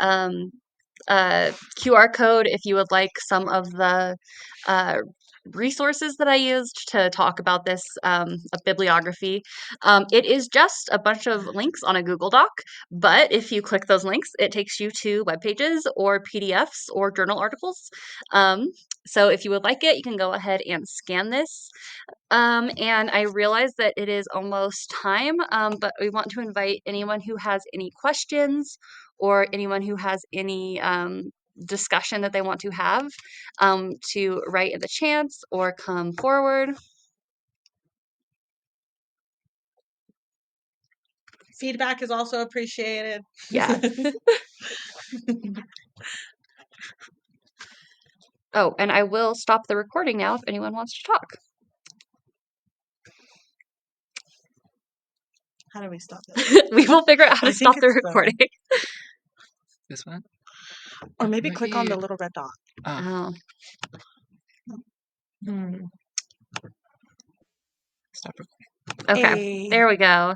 QR code if you would like some of the resources that I used to talk about this, a bibliography. It is just a bunch of links on a Google Doc, but if you click those links, it takes you to web pages or PDFs or journal articles. So if you would like it, you can go ahead and scan this. And I realize that it is almost time, but we want to invite anyone who has any questions or anyone who has any discussion that they want to have to write in the chats or come forward. Feedback is also appreciated. Yeah. Oh, and I will stop the recording now if anyone wants to talk. How do we stop it? We will figure out how to stop the it's recording. This one? Or maybe Might click on the be- little red dot. Oh, Oh, Hmm. stop recording. okay. Hey. There we go.